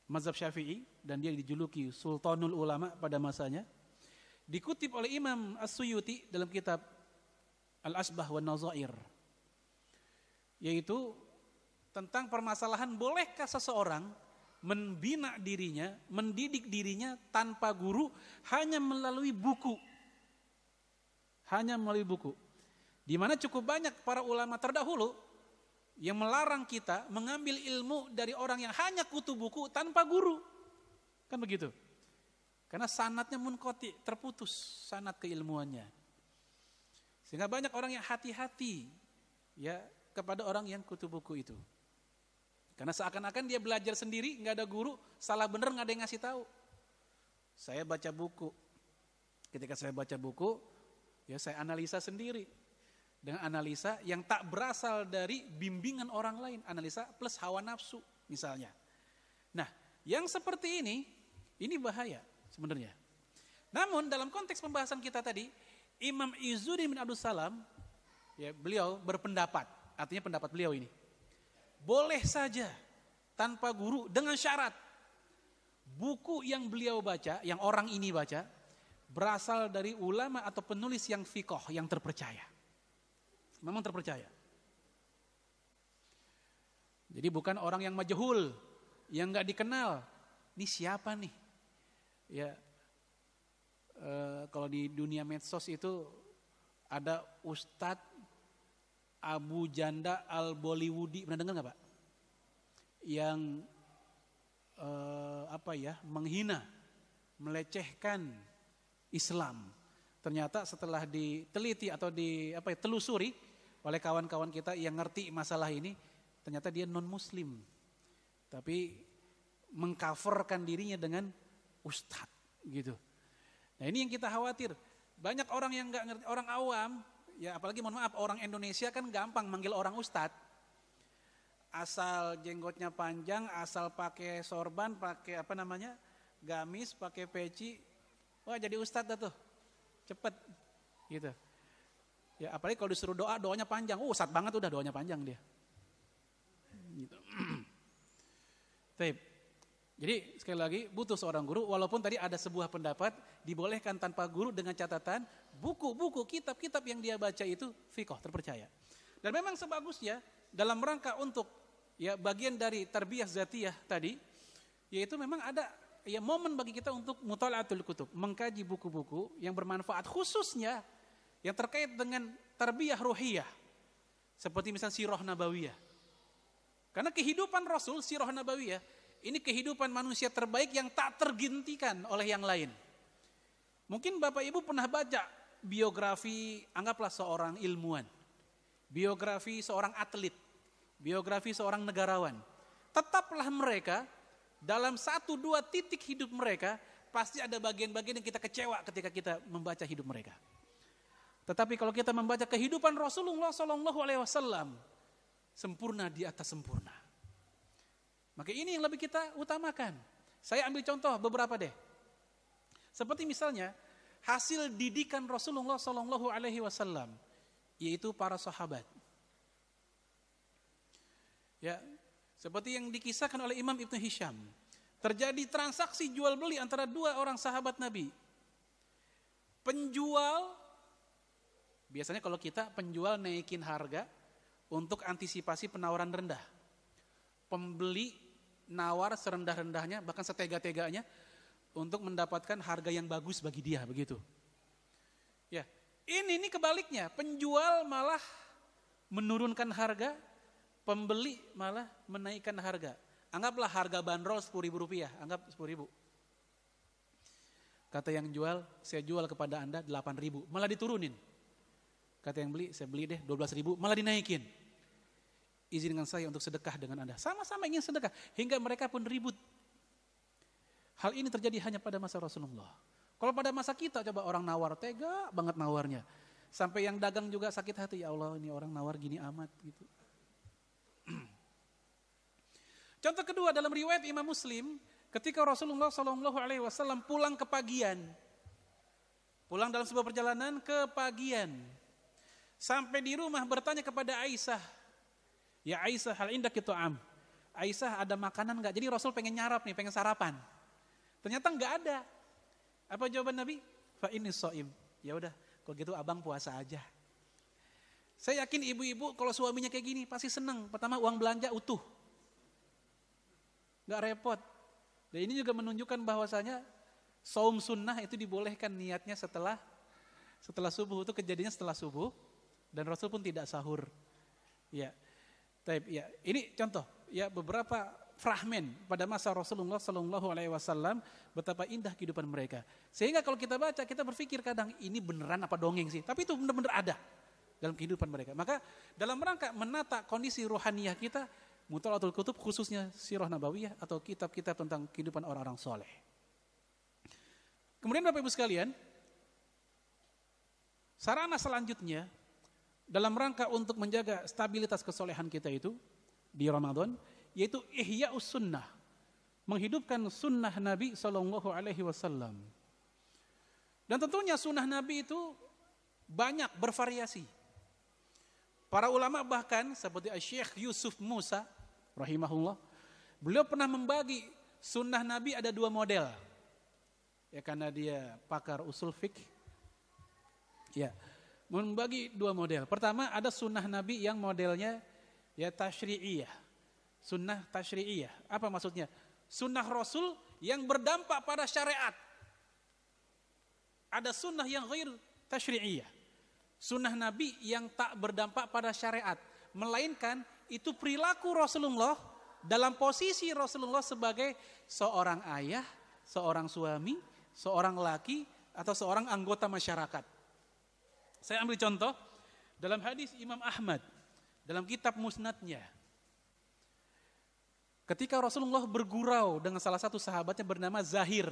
mazhab Syafi'i, dan dia dijuluki Sultanul Ulama pada masanya, dikutip oleh Imam As-Suyuti dalam kitab Al-Asbah wa Nazair, yaitu tentang permasalahan bolehkah seseorang membina dirinya, mendidik dirinya tanpa guru, hanya melalui buku. Hanya melalui buku. Di mana cukup banyak para ulama terdahulu yang melarang kita mengambil ilmu dari orang yang hanya kutu buku tanpa guru. Kan begitu. Karena sanadnya munqati, terputus sanad keilmuannya. Sehingga banyak orang yang hati-hati ya kepada orang yang kutu buku itu. Karena seakan-akan dia belajar sendiri, nggak ada guru, salah bener nggak ada yang ngasih tahu. Saya baca buku. Ketika saya baca buku, ya saya analisa sendiri. Dengan analisa yang tak berasal dari bimbingan orang lain, analisa plus hawa nafsu misalnya. Nah, yang seperti ini bahaya sebenarnya. Namun dalam konteks pembahasan kita tadi, Imam Izzuddin bin Abdussalam, ya beliau berpendapat, artinya pendapat beliau ini, boleh saja tanpa guru dengan syarat buku yang beliau baca, yang orang ini baca, berasal dari ulama atau penulis yang fiqh, yang terpercaya. Memang terpercaya. Jadi bukan orang yang majhul, yang gak dikenal. Ini siapa nih? Ya, kalau di dunia medsos itu ada Ustadz Abu Janda Al-Bollywoodi, pernah dengar nggak Pak? Yang menghina, melecehkan Islam. Ternyata setelah diteliti atau ditelusuri oleh kawan-kawan kita yang ngerti masalah ini, ternyata dia non Muslim, tapi mengcoverkan dirinya dengan Ustadz, gitu. Nah ini yang kita khawatir. Banyak orang yang nggak ngerti, orang awam. Ya apalagi mohon maaf, orang Indonesia kan gampang manggil orang ustadz. Asal jenggotnya panjang, asal pakai sorban, pakai gamis, pakai peci, wah jadi ustadz dah tuh, cepet, gitu. Ya apalagi kalau disuruh doa, doanya panjang, ustadz banget udah doanya panjang dia. Gitu. Jadi sekali lagi butuh seorang guru, walaupun tadi ada sebuah pendapat dibolehkan tanpa guru dengan catatan buku-buku, kitab-kitab yang dia baca itu fiqh, terpercaya. Dan memang sebagusnya dalam rangka untuk ya bagian dari tarbiyah zatiyah tadi, yaitu memang ada ya momen bagi kita untuk mutala'atul kutub, mengkaji buku-buku yang bermanfaat, khususnya yang terkait dengan tarbiyah ruhiyah, seperti misalnya Sirah Nabawiyah. Karena kehidupan Rasul, Sirah Nabawiyah, ini kehidupan manusia terbaik yang tak tergantikan oleh yang lain. Mungkin Bapak Ibu pernah baca biografi, anggaplah seorang ilmuwan, biografi seorang atlet, biografi seorang negarawan. Tetaplah mereka dalam 1-2 titik hidup mereka pasti ada bagian-bagian yang kita kecewa ketika kita membaca hidup mereka. Tetapi kalau kita membaca kehidupan Rasulullah SAW, sempurna di atas sempurna. Maka ini yang lebih kita utamakan. Saya ambil contoh beberapa deh. Seperti misalnya hasil didikan Rasulullah Sallallahu Alaihi Wasallam, yaitu para sahabat. Ya, seperti yang dikisahkan oleh Imam Ibnu Hisham, terjadi transaksi jual beli antara dua orang sahabat Nabi. Penjual, biasanya kalau kita penjual naikin harga untuk antisipasi penawaran rendah. Pembeli nawar serendah-rendahnya, bahkan setega-teganya untuk mendapatkan harga yang bagus bagi dia, begitu. Ya, ini kebaliknya, penjual malah menurunkan harga, pembeli malah menaikkan harga. Anggaplah harga bandrol Rp10.000, anggap Rp10.000. Kata yang jual, saya jual kepada Anda Rp8.000, malah diturunin. Kata yang beli, saya beli deh Rp12.000, malah dinaikin. Izinkan saya untuk sedekah dengan Anda. Sama-sama ingin sedekah, hingga mereka pun ribut. Hal ini terjadi hanya pada masa Rasulullah. Kalau pada masa kita, coba orang nawar, tega banget nawarnya. Sampai yang dagang juga sakit hati, ya Allah ini orang nawar gini amat gitu. Contoh kedua dalam riwayat Imam Muslim, ketika Rasulullah SAW pulang kepagian, pulang dalam sebuah perjalanan kepagian, sampai di rumah bertanya kepada Aisyah, ya Aisyah, hal indaki tu'am. Aisyah, ada makanan enggak? Jadi Rasul pengen nyarap nih, pengen sarapan. Ternyata enggak ada. Apa jawaban Nabi? Fa inni shaim. Ya udah, kalau gitu abang puasa aja. Saya yakin ibu-ibu kalau suaminya kayak gini pasti senang. Pertama uang belanja utuh. Enggak repot. Dan ini juga menunjukkan bahwasanya saum sunnah itu dibolehkan niatnya setelah subuh, itu kejadiannya setelah subuh dan Rasul pun tidak sahur. Ya. Ya, ini contoh ya beberapa fragmen pada masa Rasulullah Sallallahu Alaihi Wasallam, betapa indah kehidupan mereka. Sehingga kalau kita baca, kita berpikir kadang ini beneran apa dongeng sih? Tapi itu benar-benar ada dalam kehidupan mereka. Maka dalam rangka menata kondisi rohaniyah kita, Mutalatul Kutub khususnya Sirah Nabawiyah atau kitab-kitab tentang kehidupan orang-orang soleh. Kemudian Bapak Ibu sekalian, sarana selanjutnya dalam rangka untuk menjaga stabilitas kesolehan kita itu di Ramadan, yaitu ihya'us sunnah, menghidupkan sunnah Nabi Sallallahu Alaihi Wasallam. Dan tentunya sunnah Nabi itu banyak bervariasi. Para ulama bahkan seperti Syekh Yusuf Musa rahimahullah, beliau pernah membagi sunnah Nabi ada 2 model. Ya, karena dia pakar usul fikih. Ya, membagi 2 model. Pertama, ada sunnah Nabi yang modelnya ya tasyri'iyah. Sunnah tasyri'iyah. Apa maksudnya? Sunnah Rasul yang berdampak pada syariat. Ada sunnah yang ghair tasyri'iyah. Sunnah Nabi yang tak berdampak pada syariat, melainkan itu perilaku Rasulullah dalam posisi Rasulullah sebagai seorang ayah, seorang suami, seorang laki, atau seorang anggota masyarakat. Saya ambil contoh dalam hadis Imam Ahmad dalam kitab Musnadnya. Ketika Rasulullah bergurau dengan salah satu sahabatnya bernama Zahir.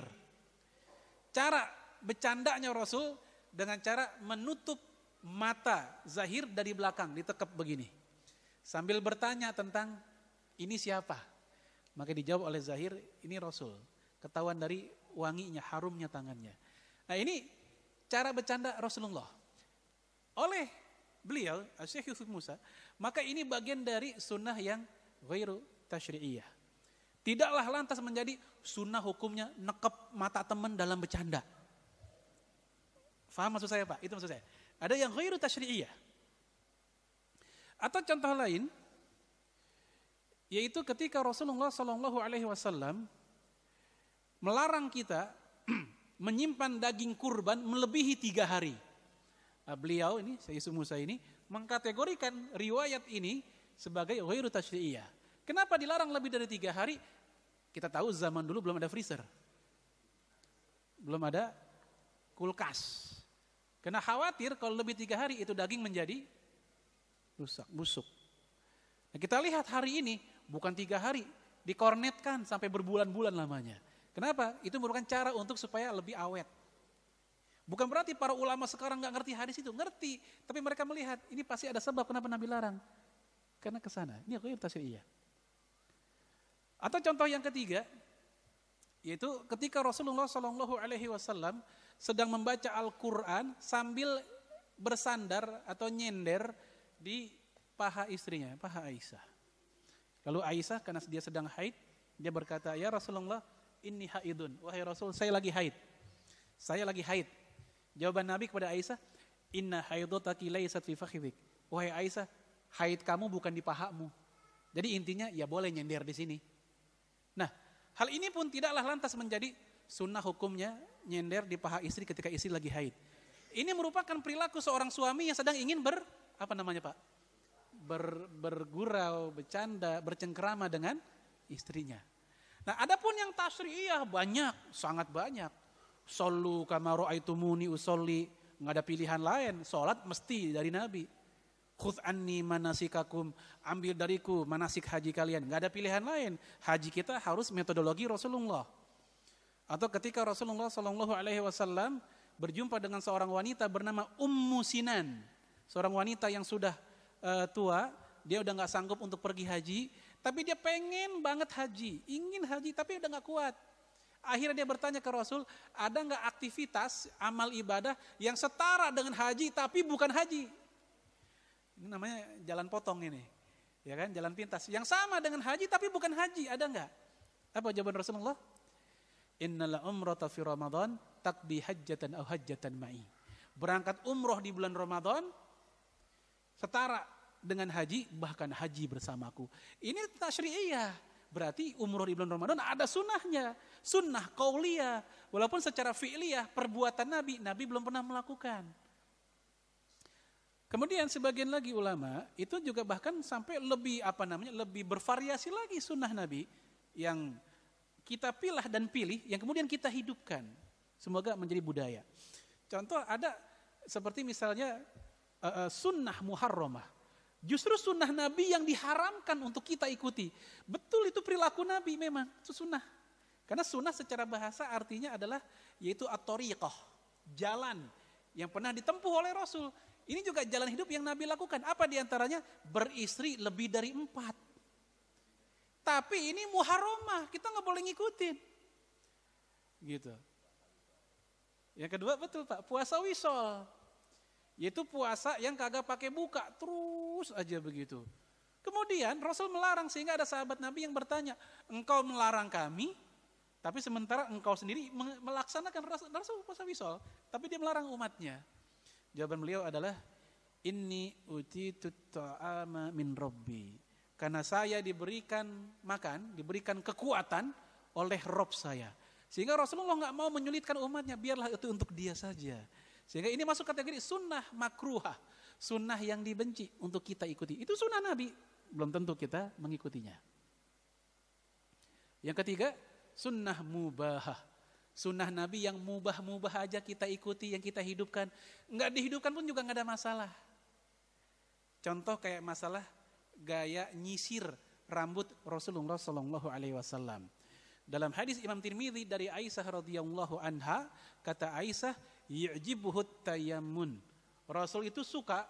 Cara bercandanya Rasul dengan cara menutup mata Zahir dari belakang, ditekap begini. Sambil bertanya tentang ini siapa? Maka dijawab oleh Zahir, ini Rasul. Ketahuan dari wanginya, harumnya tangannya. Nah, ini cara bercanda Rasulullah. Oleh beliau, Syekh Yusuf Musa, maka ini bagian dari sunnah yang ghairu tasyri'iyah. Tidaklah lantas menjadi sunnah hukumnya nekep mata teman dalam bercanda. Faham maksud saya Pak? Itu maksud saya. Ada yang ghairu tasyri'iyah. Atau contoh lain, yaitu ketika Rasulullah Sallallahu Alaihi Wasallam melarang kita menyimpan daging kurban melebihi 3 hari. Beliau ini, Syekh Yusuf Musa ini, mengkategorikan riwayat ini sebagai ghairu tasyri'iyah. Kenapa dilarang lebih dari 3 hari? Kita tahu zaman dulu belum ada freezer. Belum ada kulkas. Karena khawatir kalau lebih 3 hari itu daging menjadi rusak, busuk. Nah, kita lihat hari ini bukan 3 hari, dikornetkan sampai berbulan-bulan lamanya. Kenapa? Itu merupakan cara untuk supaya lebih awet. Bukan berarti para ulama sekarang nggak ngerti hadis itu, ngerti. Tapi mereka melihat ini pasti ada sebab kenapa Nabi larang. karena ke sana. Ini ghairah tasyri'iyah. Atau contoh yang ketiga, yaitu ketika Rasulullah SAW sedang membaca Al-Quran sambil bersandar atau nyender di paha istrinya, paha Aisyah. Lalu Aisyah karena dia sedang haid, dia berkata, ya Rasulullah, inni haidun. Wahai Rasul, saya lagi haid. Saya lagi haid. Jawaban Nabi kepada Aisyah, inna haidotaki laysat fi fakhidhik. Wahai Aisyah, haid kamu bukan di pahamu. Jadi intinya ya boleh nyender di sini. Nah, hal ini pun tidaklah lantas menjadi sunnah hukumnya nyender di paha istri ketika istri lagi haid. Ini merupakan perilaku seorang suami yang sedang ingin bergurau, bercanda, bercengkrama dengan istrinya. Nah, adapun yang tasyri'iyah banyak, sangat banyak. Shollu kama ra'aitumuni usolli, enggak ada pilihan lain, salat mesti dari Nabi. Khudh anni manasikakum, ambil dariku manasik haji kalian, enggak ada pilihan lain. Haji kita harus metodologi Rasulullah. Atau ketika Rasulullah SAW berjumpa dengan seorang wanita bernama Ummu Sinan, seorang wanita yang sudah tua, dia udah nggak sanggup untuk pergi haji, tapi dia pengen banget haji, ingin haji, tapi udah nggak kuat. Akhirnya dia bertanya ke Rasul, ada nggak aktivitas amal ibadah yang setara dengan haji tapi bukan haji? Ini namanya jalan potong ini, ya kan? Jalan pintas. Yang sama dengan haji tapi bukan haji, ada nggak? Apa jawaban Rasulullah? Innal umrata fi Ramadan taqdi hajjatan aw hajjatan ma'i. Berangkat umroh di bulan Ramadan setara dengan haji, bahkan haji bersamaku. Ini tasyri'iyah. Berarti umroh di bulan Ramadan ada sunnahnya. Sunnah qauliyah. Walaupun secara fi'liyah, perbuatan Nabi belum pernah melakukan. Kemudian sebagian lagi ulama, itu juga bahkan sampai lebih bervariasi lagi sunnah Nabi yang kita pilih, yang kemudian kita hidupkan. Semoga menjadi budaya. Contoh ada seperti misalnya sunnah muharramah. Justru sunnah Nabi yang diharamkan untuk kita ikuti. Betul itu perilaku Nabi memang, itu sunnah. Karena sunnah secara bahasa artinya adalah yaitu at-thariqah, jalan yang pernah ditempuh oleh Rasul. Ini juga jalan hidup yang Nabi lakukan. Apa diantaranya? Beristri lebih dari 4. Tapi ini muharramah, kita nggak boleh ngikutin. Gitu. Yang kedua betul Pak, puasa wisol. Yaitu puasa yang kagak pakai buka, terus aja begitu. Kemudian Rasul melarang sehingga ada sahabat Nabi yang bertanya, engkau melarang kami, tapi sementara engkau sendiri melaksanakan Rasul puasa wisol, tapi dia melarang umatnya. Jawaban beliau adalah, inni utitut ta'ama min rabbi. Karena saya diberikan makan, diberikan kekuatan oleh Rob saya. Sehingga Rasulullah nggak mau menyulitkan umatnya, biarlah itu untuk dia saja. Sehingga ini masuk kategori sunnah makruhah, sunnah yang dibenci untuk kita ikuti. Itu sunnah Nabi, belum tentu kita mengikutinya. Yang ketiga, sunnah mubahah. Sunnah Nabi yang mubah-mubah aja kita ikuti, yang kita hidupkan. Nggak dihidupkan pun juga nggak ada masalah. Contoh kayak masalah gaya nyisir rambut Rasulullah SAW. Dalam hadis Imam Tirmidzi dari Aisyah radhiyallahu anha, kata Aisyah, yu'jibuhut tayammun. Rasul itu suka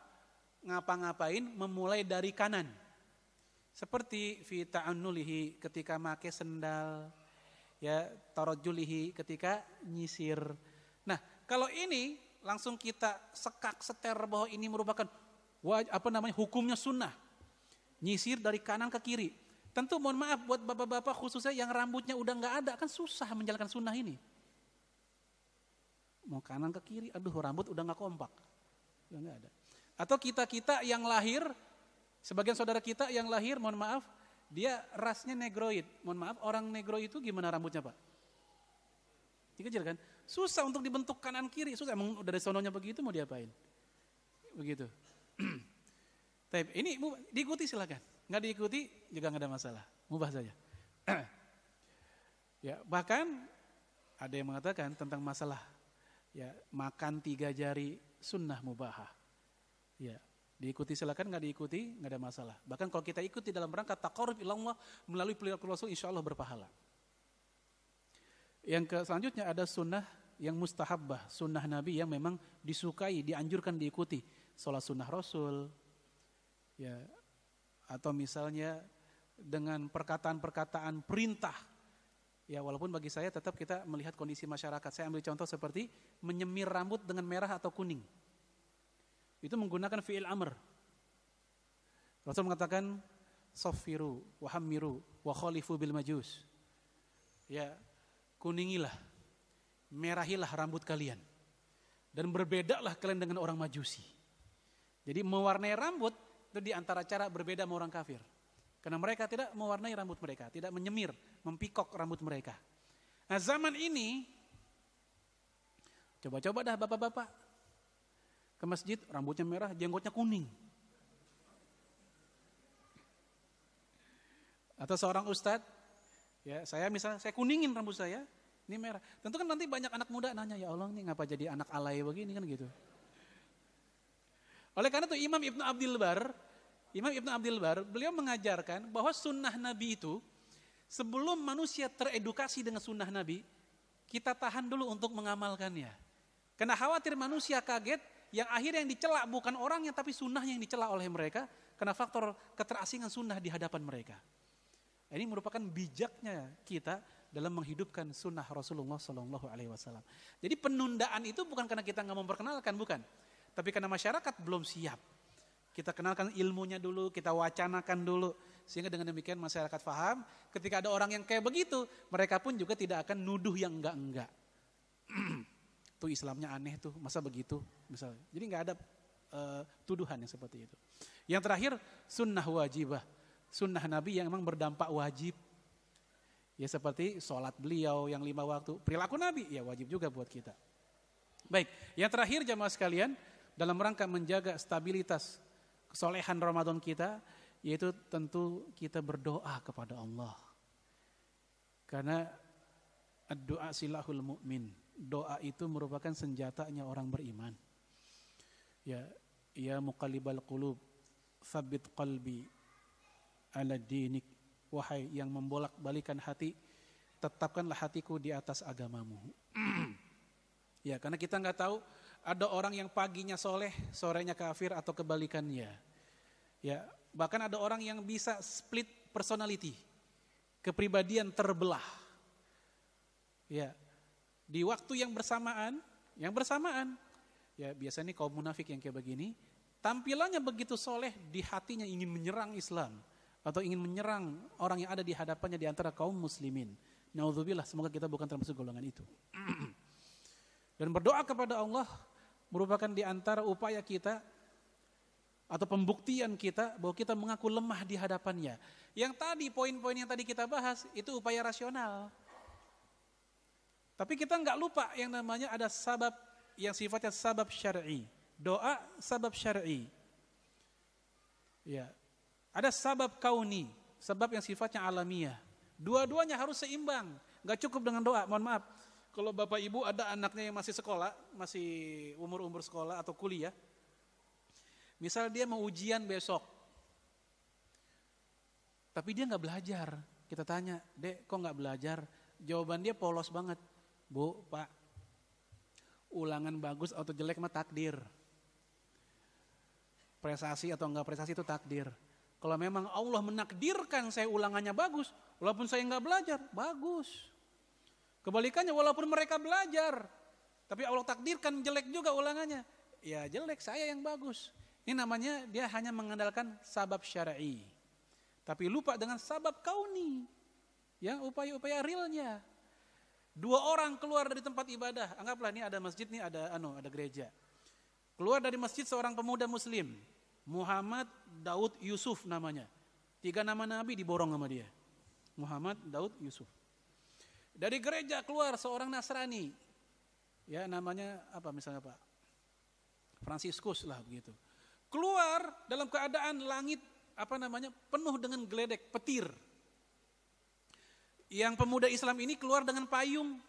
ngapa-ngapain memulai dari kanan. Seperti fi ta'annulihi ketika make sendal, ya tarajjulihi ketika nyisir. Nah, kalau ini langsung kita seter bahwa ini merupakan hukumnya sunnah. Nyisir dari kanan ke kiri. Tentu mohon maaf buat bapak-bapak khususnya yang rambutnya udah nggak ada, kan susah menjalankan sunnah ini. Mau kanan ke kiri, aduh rambut udah nggak kompak, udah nggak ada. Atau kita yang lahir, sebagian saudara kita yang lahir, mohon maaf, dia rasnya negroid. Mohon maaf, orang negroid itu gimana rambutnya Pak? Dikecil kan? Susah untuk dibentuk kanan kiri, susah. Emang dari sononya begitu mau diapain? Begitu. Tapi ini diikuti silakan, nggak diikuti juga nggak ada masalah, mubah saja. Ya bahkan ada yang mengatakan tentang masalah ya makan 3 jari sunnah mubahah. Ya diikuti silakan, nggak diikuti nggak ada masalah. Bahkan kalau kita ikuti dalam rangka taqarrub ilallah melalui perilaku Rasul, insya Allah berpahala. Yang selanjutnya ada sunnah yang mustahabbah, sunnah Nabi yang memang disukai, dianjurkan diikuti. Sholat sunnah Rasul. Ya, atau misalnya dengan perkataan-perkataan perintah. Ya walaupun bagi saya tetap kita melihat kondisi masyarakat. Saya ambil contoh seperti menyemir rambut dengan merah atau kuning. Itu menggunakan fi'il amr. Rasul mengatakan saffiru wa hammiru wa khalifu bil majus. Ya, kuningilah, merahilah rambut kalian. Dan berbedalah kalian dengan orang Majusi. Jadi mewarnai rambut itu di antara cara berbeda sama orang kafir. Karena mereka tidak mewarnai rambut mereka, tidak menyemir, mempikok rambut mereka. Nah zaman ini, coba-coba dah bapak-bapak ke masjid, rambutnya merah, jenggotnya kuning. Atau seorang ustadz, ya saya misalnya, saya kuningin rambut saya, ini merah. Tentu kan nanti banyak anak muda nanya, ya Allah ini ngapa jadi anak alay begini kan gitu. Oleh karena itu Imam Ibn Abdul Bar, beliau mengajarkan bahwa sunnah Nabi itu, sebelum manusia teredukasi dengan sunnah Nabi, kita tahan dulu untuk mengamalkannya. Karena khawatir manusia kaget, yang akhirnya yang dicela bukan orangnya, tapi sunnahnya yang dicela oleh mereka, karena faktor keterasingan sunnah di hadapan mereka. Ini merupakan bijaknya kita dalam menghidupkan sunnah Rasulullah SAW. Jadi penundaan itu bukan karena kita nggak memperkenalkan, bukan. Tapi karena masyarakat belum siap. Kita kenalkan ilmunya dulu, kita wacanakan dulu. Sehingga dengan demikian masyarakat paham, ketika ada orang yang kayak begitu, mereka pun juga tidak akan nuduh yang enggak-enggak. Tuh Islamnya aneh tuh, masa begitu misalnya. Jadi nggak ada tuduhan yang seperti itu. Yang terakhir, sunnah wajibah. Sunnah Nabi yang memang berdampak wajib. Ya seperti sholat beliau yang 5 waktu. Perilaku Nabi, ya wajib juga buat kita. Baik, yang terakhir jamaah sekalian, dalam rangka menjaga stabilitas kesolehan Ramadan kita, yaitu tentu kita berdoa kepada Allah. Karena doa silahul mu'min. Doa itu merupakan senjatanya orang beriman. Ya muqallibal qulub, tsabbit qalbi ala dinik. Wahai yang membolak-balikan hati, tetapkanlah hatiku di atas agamamu. Ya, karena kita nggak tahu ada orang yang paginya soleh, sorenya kafir atau kebalikannya. Ya, bahkan ada orang yang bisa split personality, kepribadian terbelah. Ya, di waktu yang bersamaan, ya biasanya kaum munafik yang kayak begini, tampilannya begitu soleh, di hatinya ingin menyerang Islam atau ingin menyerang orang yang ada di hadapannya di antara kaum muslimin. Naudzubillah, semoga kita bukan termasuk golongan itu. Dan berdoa kepada Allah merupakan di antara upaya kita atau pembuktian kita bahwa kita mengaku lemah di hadapannya. Yang tadi, poin-poin yang tadi kita bahas, itu upaya rasional. Tapi kita nggak lupa yang namanya ada sabab yang sifatnya sabab syar'i. Doa sabab syar'i. Ya. Ada sabab kauni, sebab yang sifatnya alamiah. Dua-duanya harus seimbang. Nggak cukup dengan doa, mohon maaf. Kalau bapak ibu ada anaknya yang masih sekolah, masih umur-umur sekolah atau kuliah. Misal dia mau ujian besok. Tapi dia nggak belajar. Kita tanya, Dek kok nggak belajar? Jawaban dia polos banget. Bu, Pak, ulangan bagus atau jelek mah takdir. Prestasi atau enggak prestasi itu takdir. Kalau memang Allah menakdirkan saya ulangannya bagus, walaupun saya enggak belajar, bagus. Kebalikannya, walaupun mereka belajar, tapi Allah takdirkan jelek juga ulangannya, ya jelek, saya yang bagus. Ini namanya dia hanya mengandalkan sabab syar'i, tapi lupa dengan sabab kauni, ya upaya-upaya realnya. 2 orang keluar dari tempat ibadah, anggaplah ini ada masjid, nih ada gereja. Keluar dari masjid seorang pemuda muslim, Muhammad Daud Yusuf namanya. 3 nama Nabi diborong sama dia. Muhammad Daud Yusuf. Dari gereja keluar seorang Nasrani, ya namanya apa misalnya Pak? Fransiskus lah begitu. Keluar dalam keadaan langit penuh dengan geledek, petir. Yang pemuda Islam ini keluar dengan payung,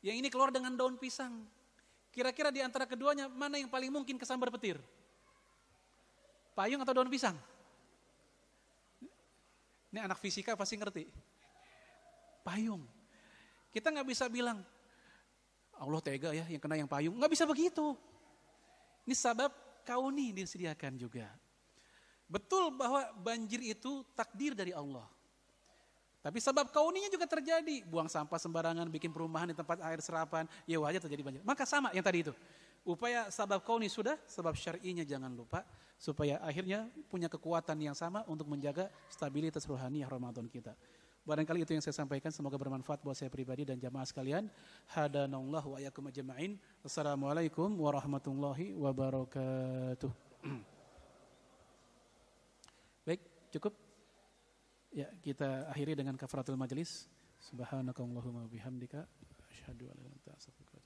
yang ini keluar dengan daun pisang. Kira-kira di antara keduanya mana yang paling mungkin kesambar petir? Payung atau daun pisang? Ini anak fisika pasti ngerti. Payung. Kita nggak bisa bilang Allah tega ya yang kena yang payung. Nggak bisa begitu. Ini sabab kauni disediakan juga. Betul bahwa banjir itu takdir dari Allah. Tapi sebab kauninya juga terjadi. Buang sampah sembarangan, bikin perumahan di tempat air serapan, ya wajar terjadi banjir. Maka sama yang tadi itu. Upaya sebab kauni sudah, sebab syar'inya jangan lupa. Supaya akhirnya punya kekuatan yang sama untuk menjaga stabilitas rohani Ramadan kita. Barangkali itu yang saya sampaikan, semoga bermanfaat buat saya pribadi dan jamaah sekalian. Hadanallahu wa iyyakum ajma'in. Assalamualaikum warahmatullahi wabarakatuh. Baik, cukup. Ya, kita akhiri dengan kafaratul majlis. Subhanakallahumma bihamdika asyhadu an la ilaha illa anta astaghfiruka